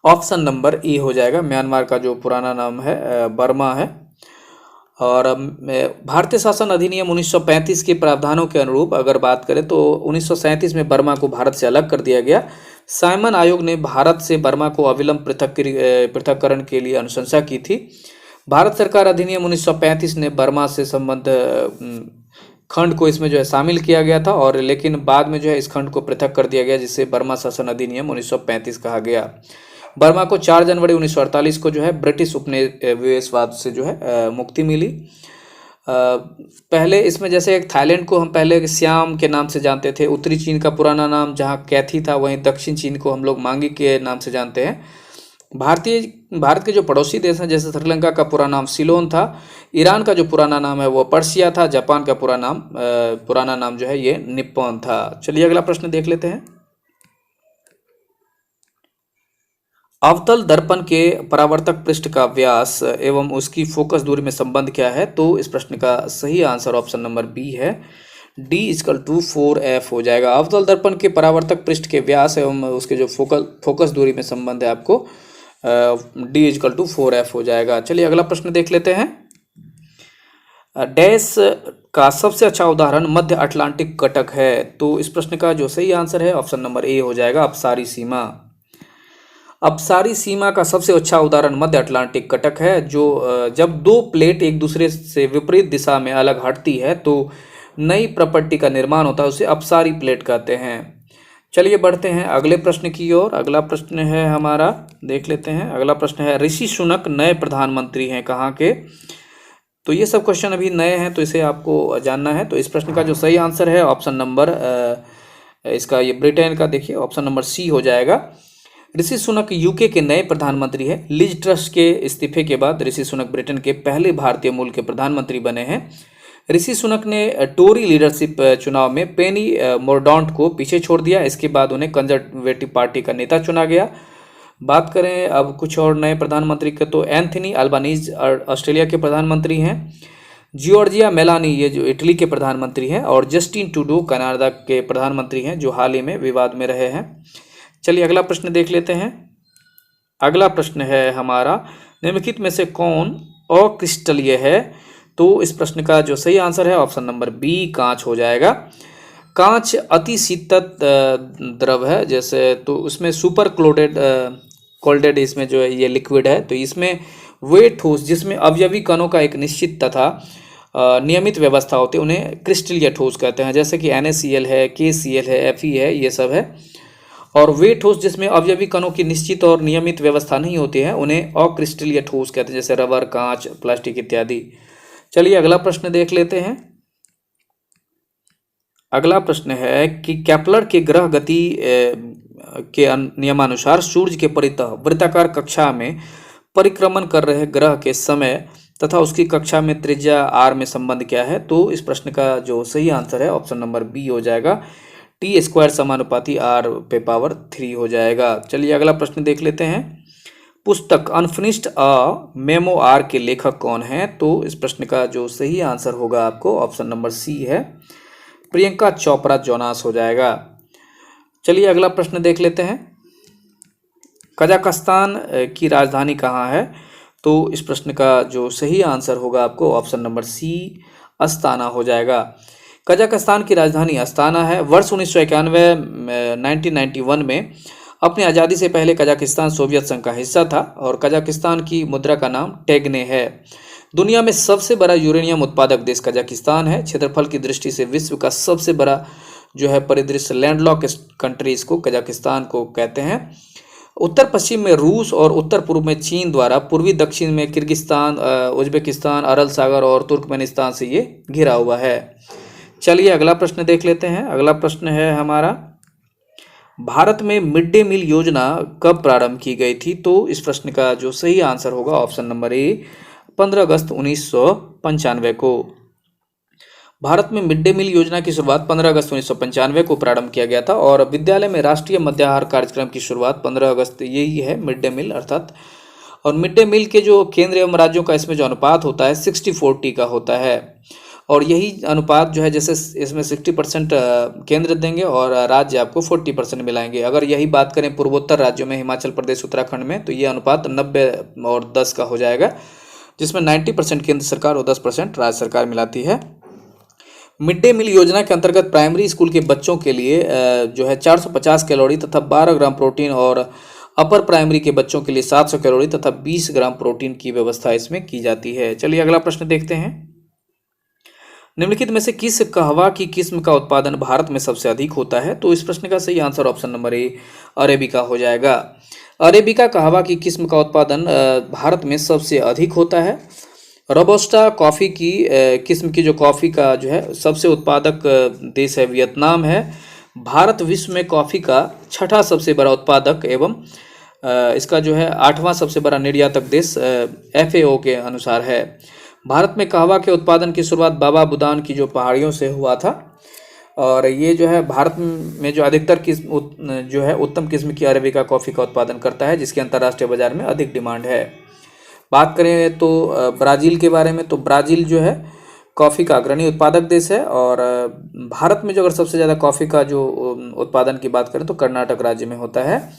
Speaker 1: ऑप्शन नंबर ए हो जाएगा। म्यांमार का जो पुराना नाम है बर्मा है। और भारतीय शासन अधिनियम 1935 के प्रावधानों के अनुरूप अगर बात करें तो 1937 में बर्मा को भारत से अलग कर दिया गया। साइमन आयोग ने भारत से बर्मा को अविलंब पृथक्करण के लिए अनुशंसा की थी। भारत सरकार अधिनियम 1935 ने बर्मा से संबद्ध खंड को इसमें जो है शामिल किया गया था, और लेकिन बाद में जो है इस खंड को पृथक कर दिया गया, जिससे बर्मा शासन अधिनियम 1935 कहा गया। बर्मा को 4 जनवरी 1948 को जो है ब्रिटिश उपनिवेशवाद से जो है मुक्ति मिली। पहले इसमें जैसे एक थाईलैंड को हम पहले सियाम के नाम से जानते थे, उत्तरी चीन का पुराना नाम जहाँ कैथी था, वहीं दक्षिण चीन को हम लोग मांगी के नाम से जानते हैं। भारत के जो पड़ोसी देश हैं जैसे श्रीलंका का पुराना नाम सिलोन था, ईरान का जो पुराना नाम है वो पर्सिया था, जापान का पुराना नाम जो है ये निप्पॉन था। चलिए अगला प्रश्न देख लेते हैं। अवतल दर्पण के परावर्तक पृष्ठ का व्यास एवं उसकी फोकस दूरी में संबंध क्या है, तो इस प्रश्न का सही आंसर ऑप्शन नंबर बी है, D=4f हो जाएगा। अवतल दर्पण के परावर्तक पृष्ठ के व्यास एवं उसके जो फोकस दूरी में संबंध है आपको D=4f हो जाएगा। चलिए अगला प्रश्न देख लेते हैं। डैश का सबसे अच्छा उदाहरण मध्य अटलांटिक कटक है, तो इस प्रश्न का जो सही आंसर है ऑप्शन नंबर ए हो जाएगा, अपसारी सीमा। अपसारी सीमा का सबसे अच्छा उदाहरण मध्य अटलांटिक कटक है, जो जब दो प्लेट एक दूसरे से विपरीत दिशा में अलग हटती है तो नई प्रॉपर्टी का निर्माण होता है, उसे अपसारी प्लेट कहते हैं। चलिए बढ़ते हैं अगले प्रश्न की ओर। अगला प्रश्न है हमारा, देख लेते हैं। अगला प्रश्न है, ऋषि सुनक नए प्रधानमंत्री हैं कहाँ के, तो ये सब क्वेश्चन अभी नए हैं तो इसे आपको जानना है। तो इस प्रश्न का जो सही आंसर है ऑप्शन नंबर इसका ये ब्रिटेन का देखिए ऑप्शन नंबर सी हो जाएगा। ऋषि सुनक यूके के नए प्रधानमंत्री हैं। लिज ट्रस के इस्तीफे के बाद ऋषि सुनक ब्रिटेन के पहले भारतीय मूल के प्रधानमंत्री बने हैं। ऋषि सुनक ने टोरी लीडरशिप चुनाव में पेनी मोरडॉन्ट को पीछे छोड़ दिया। इसके बाद उन्हें कंजर्वेटिव पार्टी का नेता चुना गया। बात करें अब कुछ और नए प्रधानमंत्री के, तो एंथनी अल्बानीज ऑस्ट्रेलिया के प्रधानमंत्री हैं। जियोर्जिया मेलानी ये जो इटली के प्रधानमंत्री हैं, और जस्टिन ट्रूडो कनाडा के प्रधानमंत्री हैं जो हाल ही में विवाद में रहे हैं। चलिए अगला प्रश्न देख लेते हैं। अगला प्रश्न है हमारा, निम्नलिखित में से कौन अक्रिस्टलीय है, तो इस प्रश्न का जो सही आंसर है ऑप्शन नंबर बी, कांच हो जाएगा। कांच अति शीतत द्रव है, जैसे तो उसमें सुपर कोल्डेड इसमें जो है ये लिक्विड है। तो इसमें वे ठोस जिसमें अवयवी कणों का एक निश्चित तथा नियमित व्यवस्था होती है उन्हें क्रिस्टलीय ठोस कहते हैं, जैसे कि NaCl है, KCl है, Fe है, ये सब है। और वे ठोस जिसमें अवयवी कणों की निश्चित और नियमित व्यवस्था नहीं होती है उन्हें अक्रिस्टलीय ठोस कहते हैं, जैसे रबर, कांच, प्लास्टिक इत्यादि। चलिए अगला प्रश्न देख लेते हैं। अगला प्रश्न है कि केपलर के ग्रह गति के नियमानुसार सूर्य के परितः वृत्ताकार कक्षा में परिक्रमण कर रहे ग्रह के समय तथा उसकी कक्षा में त्रिज्या r में संबंध क्या है? तो इस प्रश्न का जो सही आंसर है ऑप्शन नंबर बी हो जाएगा, t² समानुपाती r⁴ हो जाएगा। चलिए अगला प्रश्न देख लेते हैं। पुस्तक अनफिनिश्ड अ मेमोआर के लेखक कौन हैं? तो इस प्रश्न का जो सही आंसर होगा आपको ऑप्शन नंबर सी है, प्रियंका चोपड़ा जोनास हो जाएगा। चलिए अगला प्रश्न देख लेते हैं। कजाकिस्तान की राजधानी कहाँ है? तो इस प्रश्न का जो सही आंसर होगा आपको ऑप्शन नंबर सी, अस्ताना हो जाएगा। कजाकिस्तान की राजधानी अस्ताना है। वर्ष 1991 में अपनी आज़ादी से पहले कजाकिस्तान सोवियत संघ का हिस्सा था और कजाकिस्तान की मुद्रा का नाम टेगने है। दुनिया में सबसे बड़ा यूरेनियम उत्पादक देश कजाकिस्तान है। क्षेत्रफल की दृष्टि से विश्व का सबसे बड़ा जो है परिदृश्य लैंडलॉक कंट्री इसको कजाकिस्तान को कहते हैं। उत्तर पश्चिम में रूस और उत्तर पूर्व में चीन द्वारा, पूर्वी दक्षिण में किर्गिस्तान, उज्बेकिस्तान, अरल सागर और तुर्कमेनिस्तान से ये घिरा हुआ है। चलिए अगला प्रश्न देख लेते हैं। अगला प्रश्न है हमारा, भारत में मिड डे मील योजना कब प्रारंभ की गई थी? तो इस प्रश्न का जो सही आंसर होगा ऑप्शन नंबर ए, 15 अगस्त 1995 को। भारत में मिड डे मील योजना की शुरुआत 15 अगस्त 1995 को प्रारंभ किया गया था और विद्यालय में राष्ट्रीय मध्याह्न कार्यक्रम की शुरुआत 15 अगस्त यही है, मिड डे मील अर्थात। और मिड डे मील के जो केंद्र एवं राज्यों का इसमें जो अनुपात होता है 60-40 का होता है और यही अनुपात जो है जैसे इसमें 60% केंद्र देंगे और राज्य आपको 40% मिलाएंगे। अगर यही बात करें पूर्वोत्तर राज्यों में, हिमाचल प्रदेश, उत्तराखंड में, तो ये अनुपात 90 और 10 का हो जाएगा, जिसमें 90% केंद्र सरकार और 10% राज्य सरकार मिलाती है। मिड डे मील योजना के अंतर्गत प्राइमरी स्कूल के बच्चों के लिए जो है 450 कैलोरी तथा 12 ग्राम प्रोटीन और अपर प्राइमरी के बच्चों के लिए 700 कैलोरी तथा 20 ग्राम प्रोटीन की व्यवस्था इसमें की जाती है। चलिए अगला प्रश्न देखते हैं। निम्नलिखित में से किस कहवा की किस्म का उत्पादन भारत में सबसे अधिक होता है? तो इस प्रश्न का सही answer option number A, arabica हो जाएगा। अरेबिका कहवा की किस्म का उत्पादन भारत में सबसे अधिक होता है। रोबस्टा कॉफ़ी की किस्म की जो कॉफ़ी का जो है सबसे उत्पादक देश है वियतनाम है। भारत विश्व में कॉफ़ी का 6ठा सबसे बड़ा उत्पादक एवं इसका जो है 8वां सबसे बड़ा निर्यातक देश FAO के अनुसार है। भारत में कहवा के उत्पादन की शुरुआत बाबा बुदान की जो पहाड़ियों से हुआ था और ये जो है भारत में जो अधिकतर किस्म जो है उत्तम किस्म की अरेबिका कॉफ़ी का उत्पादन करता है, जिसकी अंतर्राष्ट्रीय बाजार में अधिक डिमांड है। बात करें तो ब्राज़ील के बारे में, तो ब्राज़ील जो है कॉफ़ी का अग्रणी उत्पादक देश है और भारत में जो अगर सबसे ज़्यादा कॉफ़ी का जो उत्पादन की बात करें तो कर्नाटक राज्य में होता है।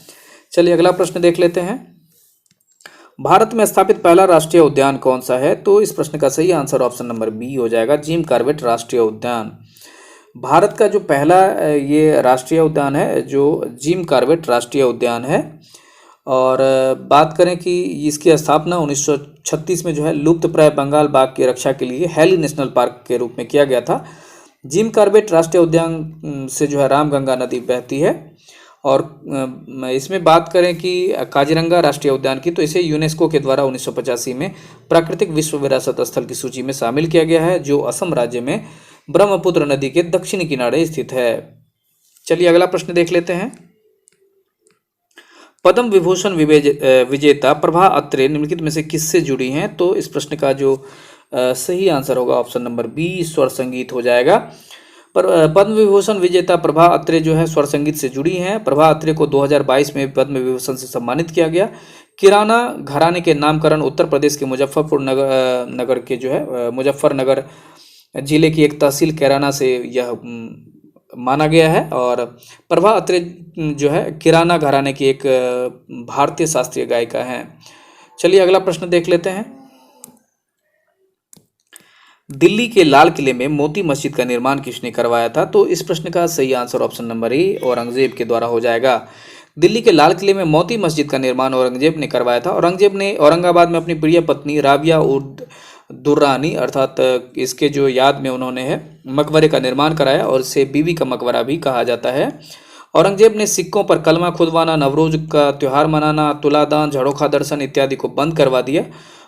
Speaker 1: चलिए अगला प्रश्न देख लेते हैं। भारत में स्थापित पहला राष्ट्रीय उद्यान कौन सा है? तो इस प्रश्न का सही आंसर ऑप्शन नंबर बी हो जाएगा, जिम कॉर्बेट राष्ट्रीय उद्यान। भारत का जो पहला ये राष्ट्रीय उद्यान है जो जिम कॉर्बेट राष्ट्रीय उद्यान है। और बात करें कि इसकी स्थापना 1936 में जो है लुप्त प्राय बंगाल बाघ की रक्षा के लिए हैली नेशनल पार्क के रूप में किया गया था। जिम कॉर्बेट राष्ट्रीय उद्यान से जो है रामगंगा नदी बहती है। और इसमें बात करें कि काजीरंगा राष्ट्रीय उद्यान की, तो इसे यूनेस्को के द्वारा 1985 में प्राकृतिक विश्व विरासत स्थल की सूची में शामिल किया गया है, जो असम राज्य में ब्रह्मपुत्र नदी के दक्षिणी किनारे स्थित है। चलिए अगला प्रश्न देख लेते हैं। पद्म विभूषण विजेता प्रभा अत्रे निम्नलिखित में से किससे जुड़ी हैं? तो इस प्रश्न का जो सही आंसर होगा ऑप्शन नंबर बी, स्वर संगीत हो जाएगा। पर पद्म विभूषण विजेता प्रभा अत्रे जो है स्वर संगीत से जुड़ी हैं। प्रभा अत्रे को 2022 में पद्म विभूषण से सम्मानित किया गया। किराना घराने के नामकरण उत्तर प्रदेश के मुजफ्फरनगर के जो है मुजफ्फरनगर जिले की एक तहसील कैराना से यह माना गया है। और प्रभा अत्रे जो है किराना घराने की एक भारतीय शास्त्रीय गायिका हैं। चलिए अगला प्रश्न देख लेते हैं। दिल्ली के लाल किले में मोती मस्जिद का निर्माण किसने करवाया था? तो इस प्रश्न का सही answer option number A Aurangzeb के द्वारा हो जाएगा। दिल्ली के लाल किले में मोती मस्जिद का निर्माण औरंगजेब ने करवाया था। औरंगजेब ने औरंगाबाद में अपनी प्रिय पत्नी राबिया उद दुर्रानी अर्थात इसके जो याद में उन्होंने है मकबरे का निर्माण कराया और इसे बीबी का मकबरा भी कहा जाता है। औरंगजेब ने सिक्कों पर कलमा खुदवाना, नवरोज का त्यौहार मनाना, तुलादान, झरोखा दर्शन इत्यादि को बंद करवा दिया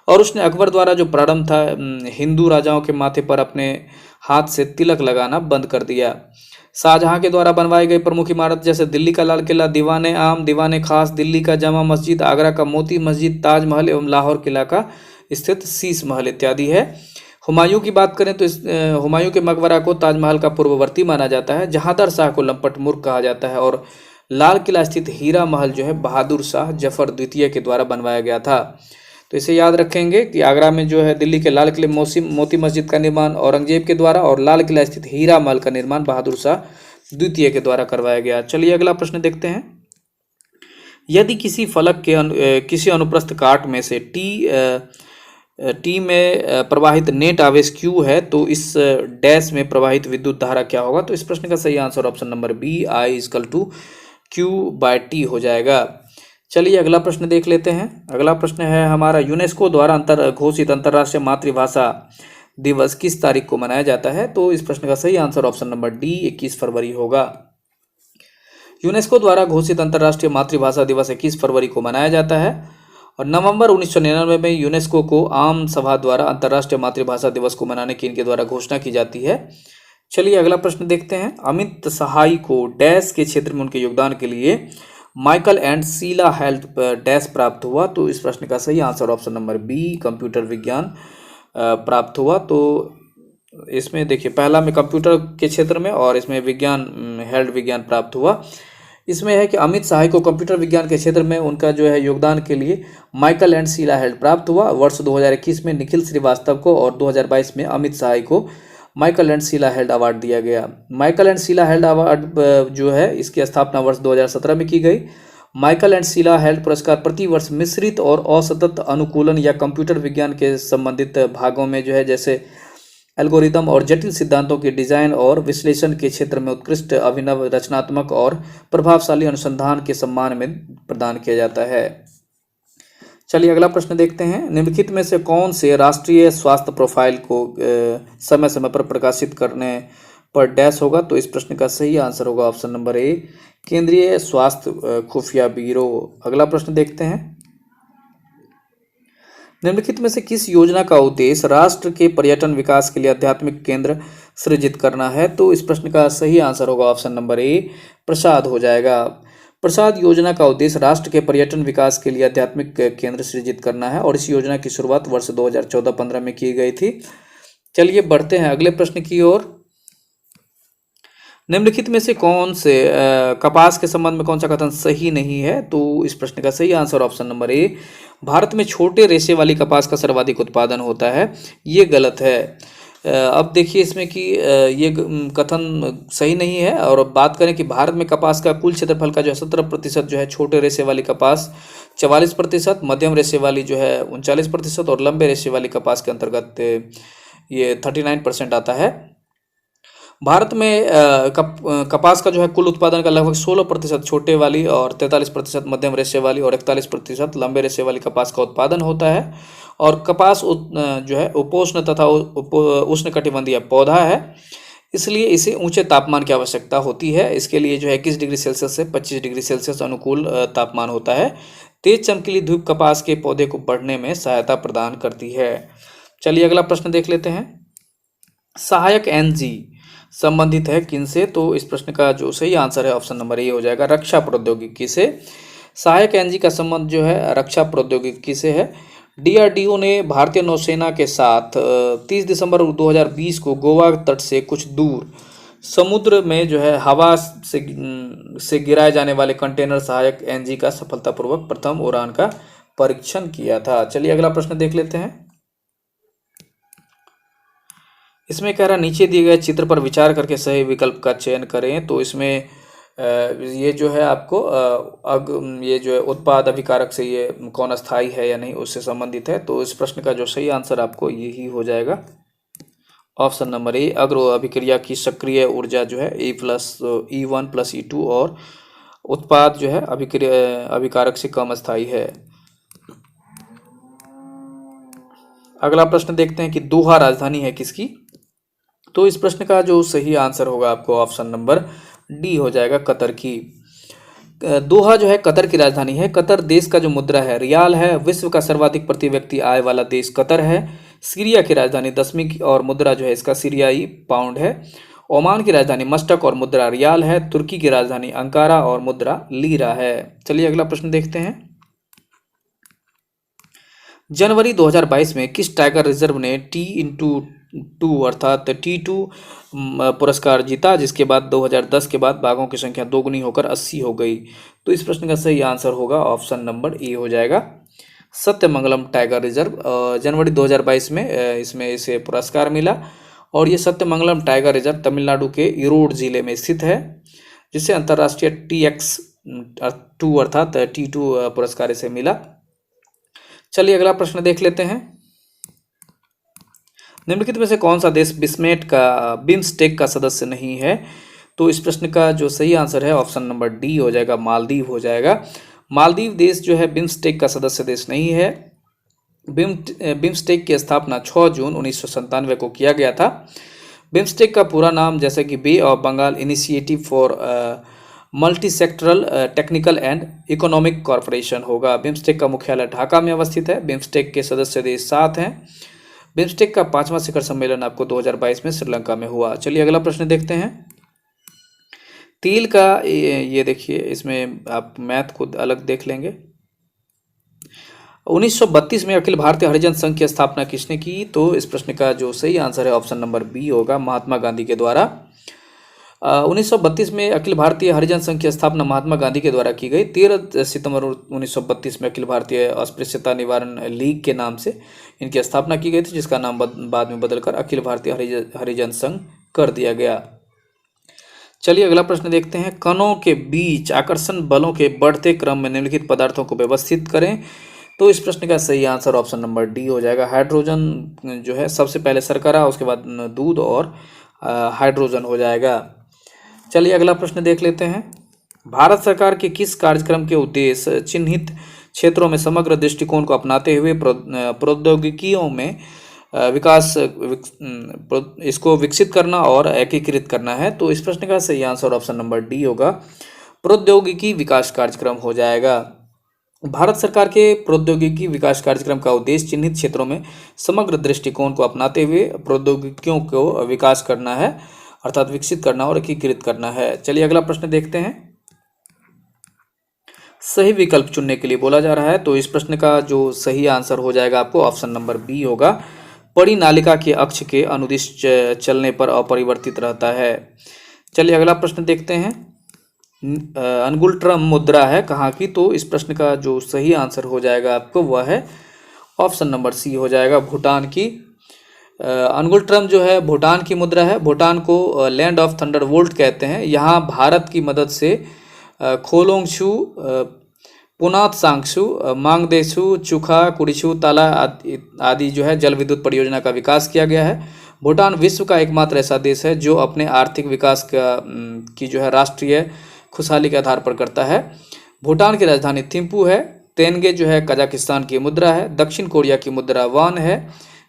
Speaker 1: और उसने अकबर द्वारा जो प्रारंभ था हिंदू राजाओं के माथे पर अपने हाथ से तिलक लगाना बंद कर दिया। शाहजहां के द्वारा बनवाई गई प्रमुख इमारत जैसे दिल्ली का लाल किला, दीवाने आम, दीवाने खास, दिल्ली का जामा मस्जिद, आगरा का मोती मस्जिद, ताजमहल एवं लाहौर किला का स्थित शीश महल इत्यादि है। हुमायूं की बात करें तो हुमायूं के मकबरा को ताजमहल का पूर्ववर्ती माना जाता है। जहांदर शाह को लंपट मुर्ग कहा जाता है और लाल किला स्थित हीरा महल जो है बहादुर शाह जफर द्वितीय के द्वारा बनवाया गया था। तो इसे याद रखेंगे कि आगरा में जो है दिल्ली के लाल किले मोती मस्जिद का निर्माण औरंगजेब के द्वारा और लाल किला स्थित हीरा महल का निर्माण बहादुर शाह द्वितीय के द्वारा करवाया गया। चलिए अगला प्रश्न देखते हैं। यदि किसी फलक के किसी अनुप्रस्थ काट में से टी में प्रवाहित नेट आवेश Q है तो इस डैश में प्रवाहित विद्युत धारा क्या होगा? तो इस प्रश्न का सही answer option number B I=Q/T हो जाएगा। चलिए अगला प्रश्न देख लेते हैं। अगला प्रश्न है हमारा, यूनेस्को द्वारा घोषित अंतर्राष्ट्रीय मातृभाषा दिवस किस तारीख को मनाया जाता है? तो इस प्रश्न का सही आंसर ऑप्शन नंबर डी 21 फरवरी होगा। यूनेस्को द्वारा घोषित अंतर्राष्ट्रीय मातृभाषा दिवस 21 फरवरी को मनाया जाता है और नवंबर 1999 में यूनेस्को को आम सभा द्वारा अंतर्राष्ट्रीय मातृभाषा दिवस को मनाने की इनके द्वारा घोषणा की जाती है। चलिए अगला प्रश्न देखते हैं। अमित सहाय को डैश के क्षेत्र में उनके योगदान के लिए Michael and Sheila health dash प्राप्त हुआ? तो इस प्रश्न का सही answer option number B computer विज्ञान प्राप्त हुआ। तो इसमें देखिए पहला में कंप्यूटर के क्षेत्र में और इसमें विज्ञान हेल्थ विज्ञान प्राप्त हुआ। इसमें है कि अमित सहाय को कंप्यूटर विज्ञान के क्षेत्र में उनका जो है योगदान के लिए माइकल एंड शीला हेल्थ प्राप्त हुआ। वर्ष 2021 में निखिल श्रीवास्तव को और 2022 में अमित सहाय को Michael and Sheila health award दिया गया। Michael and Sheila health award जो है इसकी स्थापना वर्ष 2017 में की गई। माइकल एंड शीला हेल्थ पुरस्कार प्रति वर्ष मिश्रित और असतत अनुकूलन या कंप्यूटर विज्ञान के संबंधित भागों में जो है जैसे एल्गोरिदम और जटिल सिद्धांतों के डिजाइन और विश्लेषण के क्षेत्र में उत्कृष्ट अभिनव रचनात्मक और प्रभावशाली अनुसंधान के सम्मान में प्रदान किया जाता है। चलिए अगला प्रश्न देखते हैं। निम्नलिखित में से कौन से राष्ट्रीय स्वास्थ्य प्रोफाइल को समय समय पर प्रकाशित करने पर डैश होगा? तो इस प्रश्न का सही आंसर होगा ऑप्शन नंबर ए केंद्रीय स्वास्थ्य खुफिया ब्यूरो। अगला प्रश्न देखते हैं। निम्नलिखित में से किस योजना का उद्देश्य राष्ट्र के पर्यटन विकास के लिए आध्यात्मिक केंद्र सृजित करना है? तो इस प्रश्न का सही आंसर होगा ऑप्शन नंबर ए प्रसाद हो जाएगा। प्रसाद योजना का उद्देश्य राष्ट्र के पर्यटन विकास के लिए आध्यात्मिक केंद्र सृजित करना है और इस योजना की शुरुआत वर्ष 2014-15 में की गई थी। चलिए बढ़ते हैं अगले प्रश्न की ओर। निम्नलिखित में से कौन से कपास के संबंध में कौन सा कथन सही नहीं है? तो इस प्रश्न का सही answer option number A Bharat में छोटे रेशे वाली कपास का सर्वाधिक उत्पादन होता है, ये गलत है। अब देखिए इसमें कि ये कथन सही नहीं है और बात करें कि भारत में कपास का कुल क्षेत्रफल का जो है 17% जो है छोटे रेशे वाली कपास 44%, मध्यम रेशे वाली जो है 39% और लंबे रेशे वाली कपास के अंतर्गत ये 39% आता है। भारत में कपास का जो है कुल उत्पादन का लगभग 16% छोटे वाली और 43% मध्यम रेशे वाली और 41% लंबे रेशे वाली कपास का उत्पादन होता है और कपास जो है उपोष्ण तथा उष्णकटिबंधीय पौधा है, इसलिए इसे ऊंचे तापमान की आवश्यकता होती है। इसके लिए जो है 21 डिग्री सेल्सियस से 25 डिग्री सेल्सियस अनुकूल तापमान होता है। तेज चमकीली धूप कपास के पौधे को बढ़ने में सहायता प्रदान करती है। चलिए अगला प्रश्न देख लेते हैं। सहायक एनजी संबंधित है किनसे? तो इस प्रश्न का जो सही आंसर है ऑप्शन नंबर ए हो जाएगा रक्षा प्रौद्योगिकी से। सहायक एनजी का संबंध जो है रक्षा प्रौद्योगिकी से है। डीआरडीओ ने भारतीय नौसेना के साथ 30 दिसंबर 2020 को गोवा तट से कुछ दूर समुद्र में जो है हवा से गिराए जाने वाले कंटेनर सहायक एनजी का सफलतापूर्वक प्रथम उड़ान का परीक्षण किया था। चलिए अगला प्रश्न देख लेते हैं। इसमें कह रहा नीचे दिए गए चित्र पर विचार करके सही विकल्प का चयन करें। तो इसमें ये जो है आपको ये जो है उत्पाद अभिकारक से ये कौन अस्थाई है या नहीं उससे संबंधित है। तो इस प्रश्न का जो सही आंसर आपको यही हो जाएगा। ऑप्शन नंबर ए, अग्र अभिक्रिया की सक्रिय ऊर्जा जो है E1+E2 और उत्पाद जो है अभिकारक से कम स्थायी है। अगला प्रश्न देखते हैं कि दोहा राजधानी है किसकी। तो इस प्रश्न का जो सही आंसर होगा आपको ऑप्शन नंबर डी हो जाएगा, कतर की। दोहा जो है कतर की राजधानी है। कतर देश का जो मुद्रा है रियाल है। विश्व का सर्वाधिक प्रति व्यक्ति आय वाला देश कतर है। सीरिया की राजधानी दशमी और मुद्रा जो है इसका सीरियाई पाउंड है। ओमान की राजधानी मस्कट और मुद्रा रियाल है। तुर्की की राजधानी अंकारा और मुद्रा लीरा है। चलिए अगला प्रश्न देखते हैं। जनवरी 2022 में किस टाइगर रिजर्व ने T/2 अर्थात T2 पुरस्कार जीता, जिसके बाद 2010 के बाद बाघों की संख्या दोगुनी होकर 80 हो गई। तो इस प्रश्न का सही आंसर होगा ऑप्शन नंबर ए हो जाएगा, सत्यमंगलम टाइगर रिजर्व। जनवरी 2022 में इसमें इसे पुरस्कार मिला और ये सत्यमंगलम टाइगर रिजर्व तमिलनाडु के ईरोड जिले में स्थित है, जिसे अंतर्राष्ट्रीय TX2 अर्थात T2 पुरस्कार इसे मिला। चलिए अगला प्रश्न देख लेते हैं। निम्नलिखित में से कौन सा देश बिम्स्टेक का सदस्य नहीं है। तो इस प्रश्न का जो सही आंसर है ऑप्शन नंबर डी हो जाएगा, मालदीव हो जाएगा। मालदीव देश जो है बिम्स्टेक का सदस्य देश नहीं है। बिम्स्टेक की स्थापना 6 जून 1997 को किया गया था। बिम्स्टेक का पूरा नाम जैसे कि bay of Bengal initiative for multi sectoral technical and economic corporation होगा। बिम्स्टेक का मुख्यालय ढाका में अवस्थित है। बिम्स्टेक के सदस्य देश 7 हैं। बिम्स्टेक का 5वां शिखर सम्मेलन आपको 2022 में श्रीलंका में हुआ। चलिए अगला प्रश्न देखते हैं। तिल का ये देखिए, इसमें आप मैथ खुद अलग देख लेंगे। 1932 में अखिल भारतीय हरिजन संघ की स्थापना किसने की। तो इस प्रश्न का जो सही आंसर है ऑप्शन नंबर बी होगा, महात्मा गांधी के द्वारा। 1932 में अखिल भारतीय हरिजन संघ की स्थापना महात्मा गांधी के द्वारा की गई। 13 सितंबर 1932 में अखिल भारतीय अस्पृश्यता निवारण लीग के नाम से इनकी स्थापना की गई थी, जिसका नाम बाद में बदलकर अखिल भारतीय हरिजन संघ कर दिया गया। चलिए अगला प्रश्न देखते हैं। कणों के बीच आकर्षण बलों के बढ़ते क्रम में निम्नलिखित पदार्थों को व्यवस्थित करें। तो इस प्रश्न का सही आंसर ऑप्शन नंबर डी हो जाएगा, हाइड्रोजन जो है सबसे पहले शर्करा, उसके बाद दूध और हाइड्रोजन हो जाएगा। चलिए अगला प्रश्न देख लेते हैं। भारत सरकार के किस कार्यक्रम के उद्देश्य चिन्हित क्षेत्रों में समग्र दृष्टिकोण को अपनाते हुए प्रौद्योगिकियों में इसको विकसित करना और एकीकृत करना है। तो इस प्रश्न का सही आंसर ऑप्शन नंबर डी होगा, प्रौद्योगिकी विकास कार्यक्रम हो जाएगा। भारत सरकार के प्रौद्योगिकी विकास कार्यक्रम का उद्देश्य चिन्हित क्षेत्रों में समग्र दृष्टिकोण को अपनाते हुए प्रौद्योगिकियों को विकास करना है, अर्थात विकसित करना और एकीकृत करना है। चलिए अगला प्रश्न देखते हैं। सही विकल्प चुनने के लिए बोला जा रहा है। तो इस प्रश्न का जो सही आंसर हो जाएगा आपको ऑप्शन नंबर बी होगा, परिनालिका के अक्ष के अनुदिश चलने पर अपरिवर्तित रहता है। चलिए अगला प्रश्न देखते हैं। अंगुलट्रम मुद्रा है कहाँ की। तो इस प्रश्न का जो सही आंसर हो जाएगा आपको वह है ऑप्शन नंबर सी हो जाएगा, भूटान की। अंगुलट्रम जो है भूटान की मुद्रा है। भूटान को लैंड ऑफ थंडरबोल्ट कहते हैं। यहाँ भारत की मदद से खोलोंगशु, पुनात सांगशु, मांगदेशु, चुखा, कुरिशु, ताला आदि जो है जल विद्युत परियोजना का विकास किया गया है। भूटान विश्व का एकमात्र ऐसा देश है जो अपने आर्थिक विकास की जो है राष्ट्रीय खुशहाली के आधार पर करता है। भूटान की राजधानी थिम्पू है। तेंगे जो है कजाकिस्तान की मुद्रा है। दक्षिण कोरिया की मुद्रा वान है।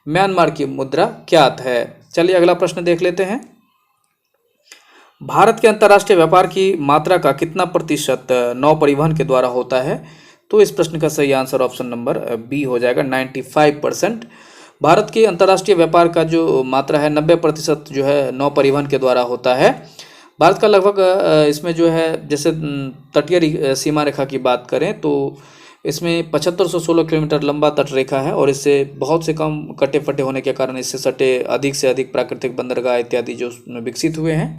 Speaker 1: म्यांमार की मुद्रा क्यात है। चलिए अगला प्रश्न देख लेते हैं। भारत के अंतर्राष्ट्रीय व्यापार की मात्रा का कितना प्रतिशत नौ परिवहन के द्वारा होता है। तो इस प्रश्न का सही आंसर ऑप्शन नंबर बी हो जाएगा, 95%। भारत के अंतर्राष्ट्रीय व्यापार का जो मात्रा है 90% जो है नौ परिवहन के द्वारा होता है। भारत का लगभग इसमें जो है जैसे तटीय सीमा रेखा की बात करें तो इसमें 7516 किलोमीटर लंबा तट रेखा है और इससे बहुत से कम कटे फटे होने के कारण इससे सटे अधिक से अधिक प्राकृतिक बंदरगाह इत्यादि जो विकसित हुए हैं।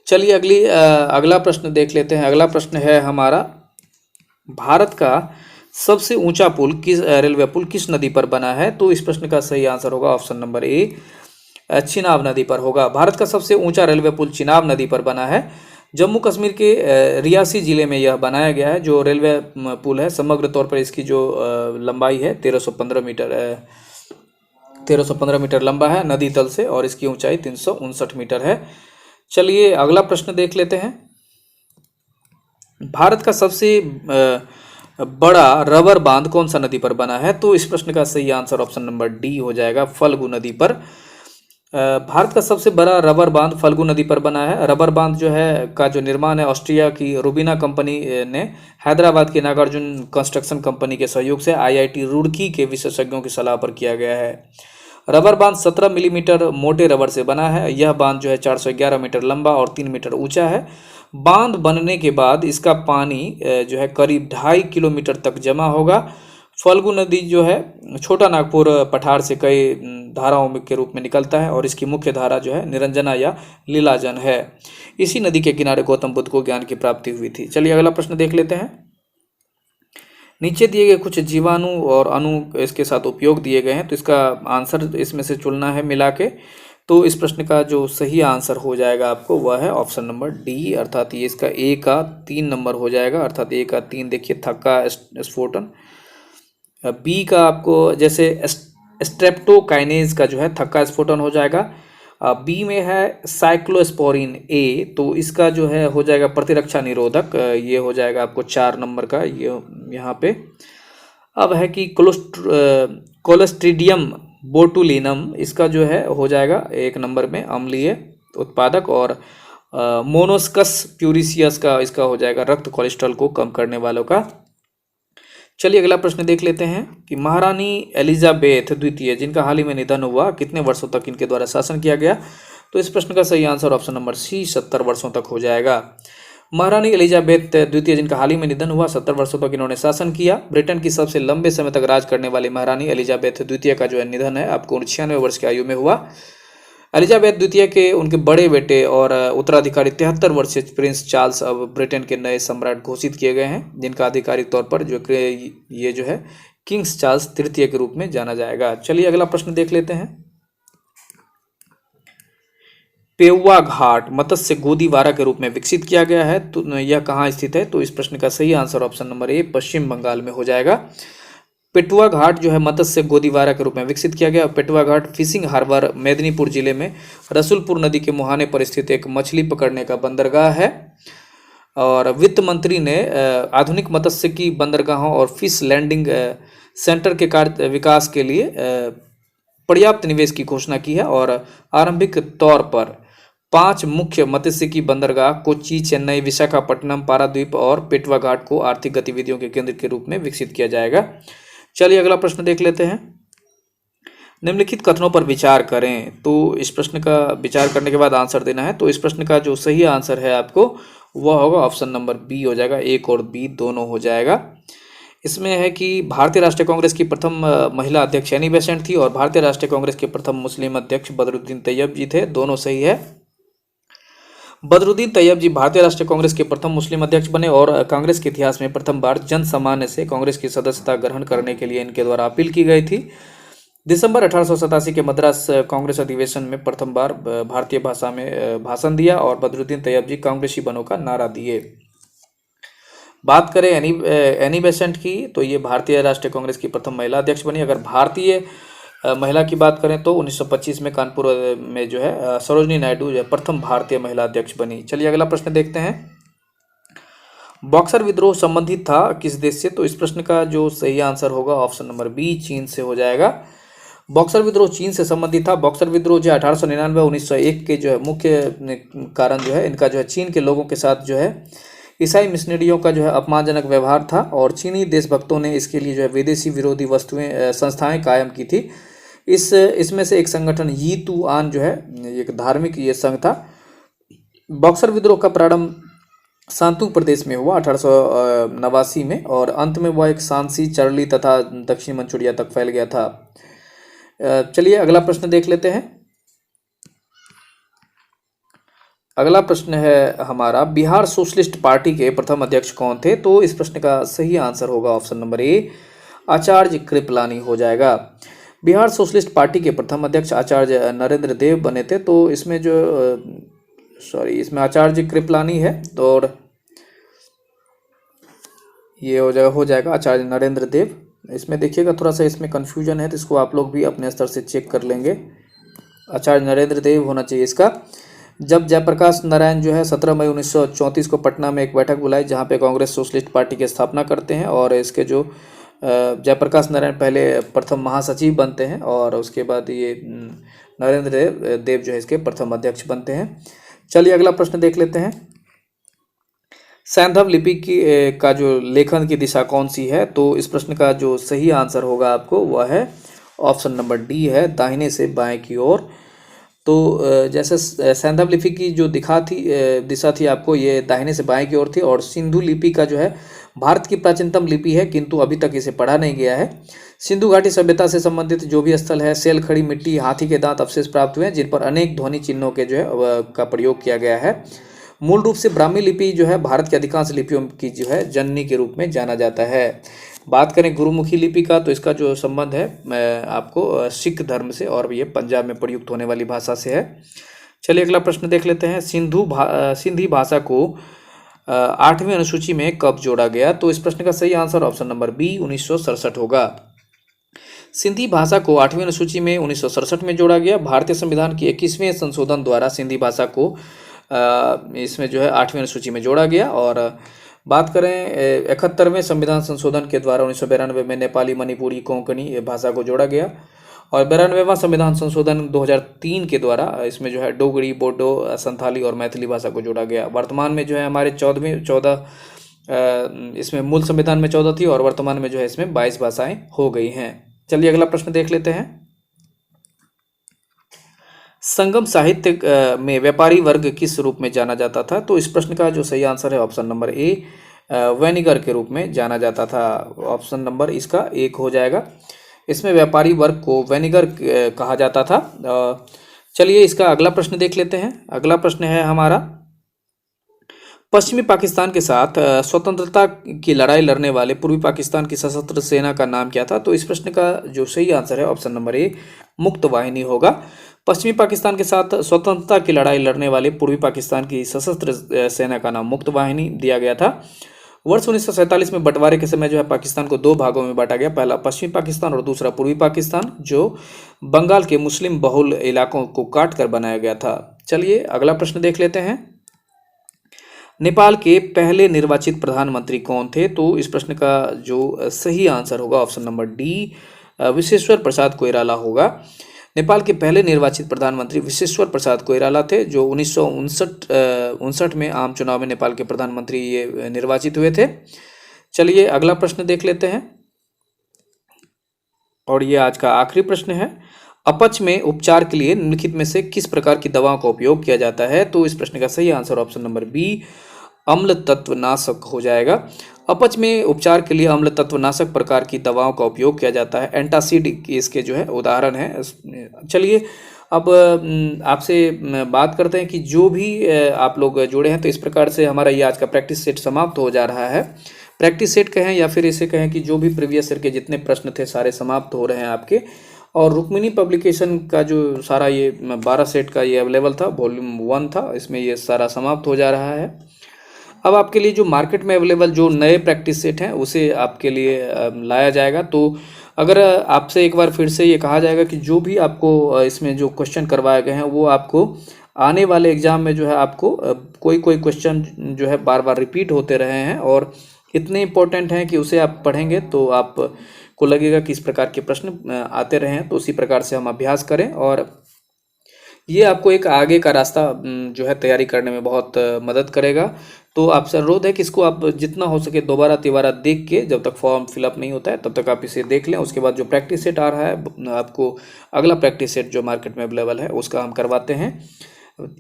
Speaker 1: चलिए अगला प्रश्न देख लेते हैं। अगला प्रश्न है हमारा, भारत का सबसे ऊंचा रेलवे पुल किस नदी पर बना है। तो इस प्रश्न का सही आंसर होगा ऑप्शन नंबर ए, चिनाब नदी पर होगा। भारत का सबसे ऊंचा रेलवे पुल चिनाब नदी पर बना है। जम्मू कश्मीर के रियासी जिले में यह बनाया गया है। जो रेलवे पुल है समग्र तौर पर इसकी जो लंबाई है 1315 मीटर 1315 मीटर लंबा है नदी तल से और इसकी ऊंचाई 359 मीटर है। चलिए अगला प्रश्न देख लेते हैं। भारत का सबसे बड़ा रबर बांध कौन सा नदी पर बना है? तो इस प्रश्न का सही आंसर ऑप्शन नंबर डी हो जाएगा, फल्गु नदी पर। भारत का सबसे बड़ा रबर बांध फल्गु नदी पर बना है। रबर बांध जो है का जो निर्माण है ऑस्ट्रिया की रूबिना कंपनी ने हैदराबाद की नागार्जुन कंस्ट्रक्शन कंपनी के सहयोग से आईआईटी रुड़की के विशेषज्ञों की सलाह पर किया गया है। रबर बांध 17 मिलीमीटर मोटे रबर से बना है। यह बांध जो है 411 मीटर लंबा और 3 मीटर ऊंचा है। बांध बनने के बाद इसका पानी जो है करीब 2.5 किलोमीटर तक जमा होगा। फल्गु नदी जो है छोटा नागपुर पठार से कई धाराओं के रूप में निकलता है और इसकी मुख्य धारा जो है निरंजना या लीलाजन है। इसी नदी के किनारे गौतम बुद्ध को ज्ञान की प्राप्ति हुई थी। चलिए अगला प्रश्न देख लेते हैं। नीचे दिए गए कुछ जीवाणु और अणु इसके साथ उपयोग दिए गए हैं, तो इसका आंसर इसमें से चुनना है मिला के। तो इस प्रश्न का जो सही आंसर हो जाएगा आपको वह है ऑप्शन नंबर डी, अर्थात ये इसका ए का 3 नंबर हो जाएगा, अर्थात ए का 3 देखिए थक्का स्फोटन। बी का आपको जैसे स्ट्रेप्टोकाइनेज का जो है थक्का स्फोटन हो जाएगा। बी में है साइक्लोस्पोरिन ए, तो इसका जो है हो जाएगा प्रतिरक्षा निरोधक, ये हो जाएगा आपको 4 नंबर का ये यहाँ पे। अब है कि कोलोस्ट्रीडियम बोटुलिनम, इसका जो है हो जाएगा 1 नंबर में अम्लीय उत्पादक। और मोनोस्कस प्यूरिसियस का इसका हो जाएगा रक्त कोलेस्ट्रॉल को कम करने वालों का। चलिए अगला प्रश्न देख लेते हैं कि महारानी एलिजाबेथ द्वितीय जिनका हाल ही में निधन हुआ, कितने वर्षों तक इनके द्वारा शासन किया गया? तो इस प्रश्न का सही आंसर ऑप्शन नंबर सी 70 वर्षों तक हो जाएगा। महारानी एलिजाबेथ द्वितीय जिनका हाल ही में निधन हुआ, 70 वर्षों तक इन्होंने शासन किया। ब्रिटेन की सबसे लंबे समय तक राज करने वाली महारानी एलिजाबेथ द्वितीय का जो है निधन है आपको 96 वर्ष की आयु में हुआ। एलिजाबेथ द्वितीय के उनके बड़े बेटे और उत्तराधिकारी 73 वर्षीय प्रिंस चार्ल्स अब ब्रिटेन के नए सम्राट घोषित किए गए हैं, जिनका आधिकारिक तौर पर ये जो है किंग्स चार्ल्स तृतीय के रूप में जाना जाएगा। चलिए अगला प्रश्न देख लेते हैं। पेउवा घाट मत्स्य गोदीवारा के रूप में विकसित किया गया है, तो यह कहाँ स्थित है? तो इस प्रश्न का सही आंसर ऑप्शन नंबर ए पश्चिम बंगाल में हो जाएगा। पेटुआ घाट जो है मत्स्य गोदीवारा के रूप में विकसित किया गया। पेटुआ घाट फिशिंग हार्बर मेदिनीपुर जिले में रसुलपुर नदी के मुहाने पर स्थित एक मछली पकड़ने का बंदरगाह है। और वित्त मंत्री ने आधुनिक मत्स्य की बंदरगाहों और फिश लैंडिंग सेंटर के कार्य विकास के लिए पर्याप्त निवेश की घोषणा की है। और आरंभिक तौर पर 5 मुख्य मत्स्य की बंदरगाह कोच्चि, चेन्नई, विशाखापट्टनम, पारादीप और पेटवा घाट को आर्थिक गतिविधियों के केंद्र के रूप में विकसित किया जाएगा। चलिए अगला प्रश्न देख लेते हैं। निम्नलिखित कथनों पर विचार करें, तो इस प्रश्न का विचार करने के बाद आंसर देना है। तो इस प्रश्न का जो सही आंसर है आपको वह होगा ऑप्शन नंबर बी हो जाएगा, एक और बी दोनों हो जाएगा। इसमें है कि भारतीय राष्ट्रीय कांग्रेस की प्रथम महिला अध्यक्ष एनी बेसेंट थी और भारतीय राष्ट्रीय कांग्रेस के प्रथम मुस्लिम अध्यक्ष बदरुद्दीन तैयब जी थे, दोनों सही है। बदरुद्दीन तैयब जी भारतीय राष्ट्रीय कांग्रेस के प्रथम मुस्लिम अध्यक्ष बने और कांग्रेस के इतिहास में प्रथम बार जन सामान्य से कांग्रेस की सदस्यता ग्रहण करने के लिए इनके द्वारा अपील की गई थी। दिसंबर 1887 के मद्रास कांग्रेस अधिवेशन में प्रथम बार भारतीय भाषा में भाषण दिया और बदरुद्दीन तैयब जी कांग्रेसी बनो का नारा दिए। बात करें एनी बेसेंट की, तो ये भारतीय राष्ट्रीय कांग्रेस की प्रथम महिला अध्यक्ष बनी। अगर भारतीय महिला की बात करें तो 1925 में कानपुर में जो है सरोजनी नायडू जो है प्रथम भारतीय महिला अध्यक्ष बनी। चलिए अगला प्रश्न देखते हैं। बॉक्सर विद्रोह संबंधित था किस देश से? तो इस प्रश्न का जो सही आंसर होगा ऑप्शन नंबर बी चीन से हो जाएगा। बॉक्सर विद्रोह चीन से संबंधित था। बॉक्सर विद्रोह जो 1899-1901 के जो है मुख्य कारण जो है इनका जो है चीन के लोगों के साथ जो है ईसाई मिशनरियों का जो है अपमानजनक व्यवहार था और चीनी देशभक्तों ने इसके लिए जो है विदेशी विरोधी संस्थाएं कायम की थी। इसमें से एक संगठन यी तू आन जो है एक धार्मिक ये संघ था। बॉक्सर विद्रोह का प्रारंभ सांतुक प्रदेश में हुआ 1889 में और अंत में वह एक सांसी, चरली तथा दक्षिण मंचूरिया तक फैल गया था। चलिए अगला प्रश्न देख लेते हैं। अगला प्रश्न है हमारा, बिहार सोशलिस्ट पार्टी के प्रथम अध्यक्ष कौन थे? तो इस प्रश्न का सही आंसर होगा option number A Acharya Kripalani हो जाएगा। बिहार सोशलिस्ट पार्टी के प्रथम अध्यक्ष आचार्य नरेंद्र देव बने थे। तो इसमें इसमें आचार्य कृपलानी है और ये हो जाएगा आचार्य नरेंद्र देव। इसमें देखिएगा थोड़ा सा इसमें कन्फ्यूजन है, तो इसको आप लोग भी अपने स्तर से चेक कर लेंगे। आचार्य नरेंद्र देव होना चाहिए इसका। जब जयप्रकाश नारायण जो है 17 मई 1934 को पटना में एक बैठक बुलाई जहां पे कांग्रेस सोशलिस्ट पार्टी की स्थापना करते हैं, और इसके जो जयप्रकाश नारायण पहले प्रथम महासचिव बनते हैं, और उसके बाद ये नरेंद्र देव जो है इसके प्रथम अध्यक्ष बनते हैं। चलिए अगला प्रश्न देख लेते हैं। सैंधव लिपि का जो लेखन की दिशा कौन सी है? तो इस प्रश्न का जो सही आंसर होगा आपको वह है ऑप्शन नंबर डी है, दाहिने से बाएं की ओर। तो जैसे सैंधव लिपि की जो दिशा थी आपको, ये दाहिने से बाएं की ओर थी, और सिंधु लिपि का जो है भारत की प्राचीनतम लिपि है, किंतु अभी तक इसे पढ़ा नहीं गया है। सिंधु घाटी सभ्यता से संबंधित जो भी स्थल है, सेल, खड़ी मिट्टी, हाथी के दांत अवशेष प्राप्त हुए हैं, जिन पर अनेक ध्वनि चिन्हों के जो है का प्रयोग किया गया है। मूल रूप से ब्राह्मी लिपि जो है भारत की अधिकांश लिपियों की जो है जननी के रूप में जाना जाता है। बात करें गुरुमुखी लिपि का, तो इसका जो संबंध है आपको सिख धर्म से, और ये पंजाब में प्रयुक्त होने वाली भाषा से है। चलिए अगला प्रश्न देख लेते हैं। सिंधी भाषा को 8वीं अनुसूची में कब जोड़ा गया? तो इस प्रश्न का सही आंसर ऑप्शन नंबर बी 1967 होगा। सिंधी भाषा को 8वीं अनुसूची में 1967 में जोड़ा गया। भारतीय संविधान की 21वें संशोधन द्वारा सिंधी भाषा को इसमें जो है 8वीं अनुसूची में जोड़ा गया। और बात करें 71वें संविधान संशोधन के द्वारा 1992 में नेपाली, मणिपुरी, कोंकणी भाषा को जोड़ा गया, और 92वां संविधान संशोधन 2003 के द्वारा इसमें जो है डोगरी, बोडो, संथाली और मैथिली भाषा को जोड़ा गया। वर्तमान में जो है हमारे 14 इसमें मूल संविधान में 14 थी, और वर्तमान में जो है इसमें 22 भाषाएं हो गई हैं। चलिए अगला प्रश्न देख लेते हैं। संगम साहित्य में व्यापारी वर्ग किस रूप में जाना जाता था? तो इस प्रश्न का जो सही आंसर है ऑप्शन नंबर ए, वैनिगर के रूप में जाना जाता था। ऑप्शन नंबर इसका 1 हो जाएगा। इसमें व्यापारी वर्ग को वैनिगर कहा जाता था। चलिए इसका अगला प्रश्न देख लेते हैं। अगला प्रश्न है हमारा, पश्चिमी पाकिस्तान के साथ स्वतंत्रता की लड़ाई लड़ने वाले पूर्वी पाकिस्तान की सशस्त्र सेना का नाम क्या था? तो इस प्रश्न का जो सही आंसर है ऑप्शन नंबर ए, मुक्त वाहिनी होगा। पश्चिमी पाकिस्तान के साथ स्वतंत्रता की लड़ाई लड़ने वाले पूर्वी पाकिस्तान की सशस्त्र सेना का नाम मुक्त वाहिनी दिया गया था। वर्ष 1947 में बंटवारे के समय जो है पाकिस्तान को 2 भागों में बांटा गया, पहला पश्चिमी पाकिस्तान और दूसरा पूर्वी पाकिस्तान, जो बंगाल के मुस्लिम बहुल इलाकों को काट कर बनाया गया था। चलिए अगला प्रश्न देख लेते हैं। नेपाल के पहले निर्वाचित प्रधानमंत्री कौन थे? तो इस प्रश्न का जो सही आंसर होगा ऑप्शन नंबर डी, विश्वेश्वर प्रसाद कोइराला होगा। नेपाल के पहले निर्वाचित प्रधानमंत्री विश्वेश्वर प्रसाद कोइराला थे, जो 1959 में आम चुनाव में नेपाल के प्रधानमंत्री ये निर्वाचित हुए थे। चलिए अगला प्रश्न देख लेते हैं, और ये आज का आखिरी प्रश्न है। अपच में उपचार के लिए निम्नलिखित में से किस प्रकार की दवाओं का उपयोग किया जाता है? तो इस प्रश्न का सही आंसर ऑप्शन नंबर बी, अम्ल तत्वनाशक हो जाएगा। अपच में उपचार के लिए अम्ल तत्वनाशक प्रकार की दवाओं का उपयोग किया जाता है। एंटासिड इसके जो है उदाहरण है। चलिए अब आपसे बात करते हैं कि जो भी आप लोग जुड़े हैं, तो इस प्रकार से हमारा ये आज का प्रैक्टिस सेट समाप्त हो जा रहा है। प्रैक्टिस सेट कहें या फिर इसे कहें कि जो भी प्रीवियस ईयर के जितने प्रश्न थे सारे समाप्त हो रहे हैं आपके। और रुक्मिणी पब्लिकेशन का जो सारा ये 12 सेट का ये अवेलेबल था, वॉल्यूम 1 था, इसमें ये सारा समाप्त हो जा रहा है। अब आपके लिए जो मार्केट में अवेलेबल जो नए प्रैक्टिस सेट हैं उसे आपके लिए लाया जाएगा। तो अगर आपसे एक बार फिर से ये कहा जाएगा कि जो भी आपको इसमें जो क्वेश्चन करवाए गए हैं वो आपको आने वाले एग्जाम में जो है आपको कोई क्वेश्चन जो है बार बार रिपीट होते रहे हैं और इतने इम्पोर्टेंट हैं कि उसे आप पढ़ेंगे तो आपको लगेगा कि इस प्रकार के प्रश्न आते रहे हैं। तो उसी प्रकार से हम अभ्यास करें और ये आपको एक आगे का रास्ता जो है तैयारी करने में बहुत मदद करेगा। तो आपसे अनुरोध है कि इसको आप जितना हो सके दोबारा तिबारा देख के, जब तक फॉर्म फिलअप नहीं होता है तब तक आप इसे देख लें। उसके बाद जो प्रैक्टिस सेट आ रहा है आपको अगला प्रैक्टिस सेट जो मार्केट में अवेलेबल है उसका हम करवाते हैं।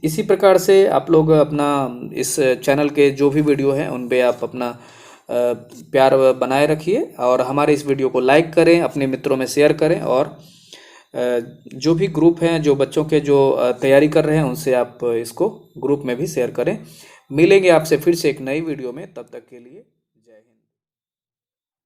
Speaker 1: इसी प्रकार से आप लोग अपना इस चैनल के जो भी वीडियो हैं उन पर आप अपना प्यार बनाए रखिए और हमारे इस वीडियो को लाइक करें, अपने मित्रों में शेयर करें और जो भी ग्रुप हैं जो बच्चों के जो तैयारी कर रहे हैं उनसे आप इसको ग्रुप में भी शेयर करें। मिलेंगे आपसे फिर से एक नई वीडियो में, तब तक के लिए।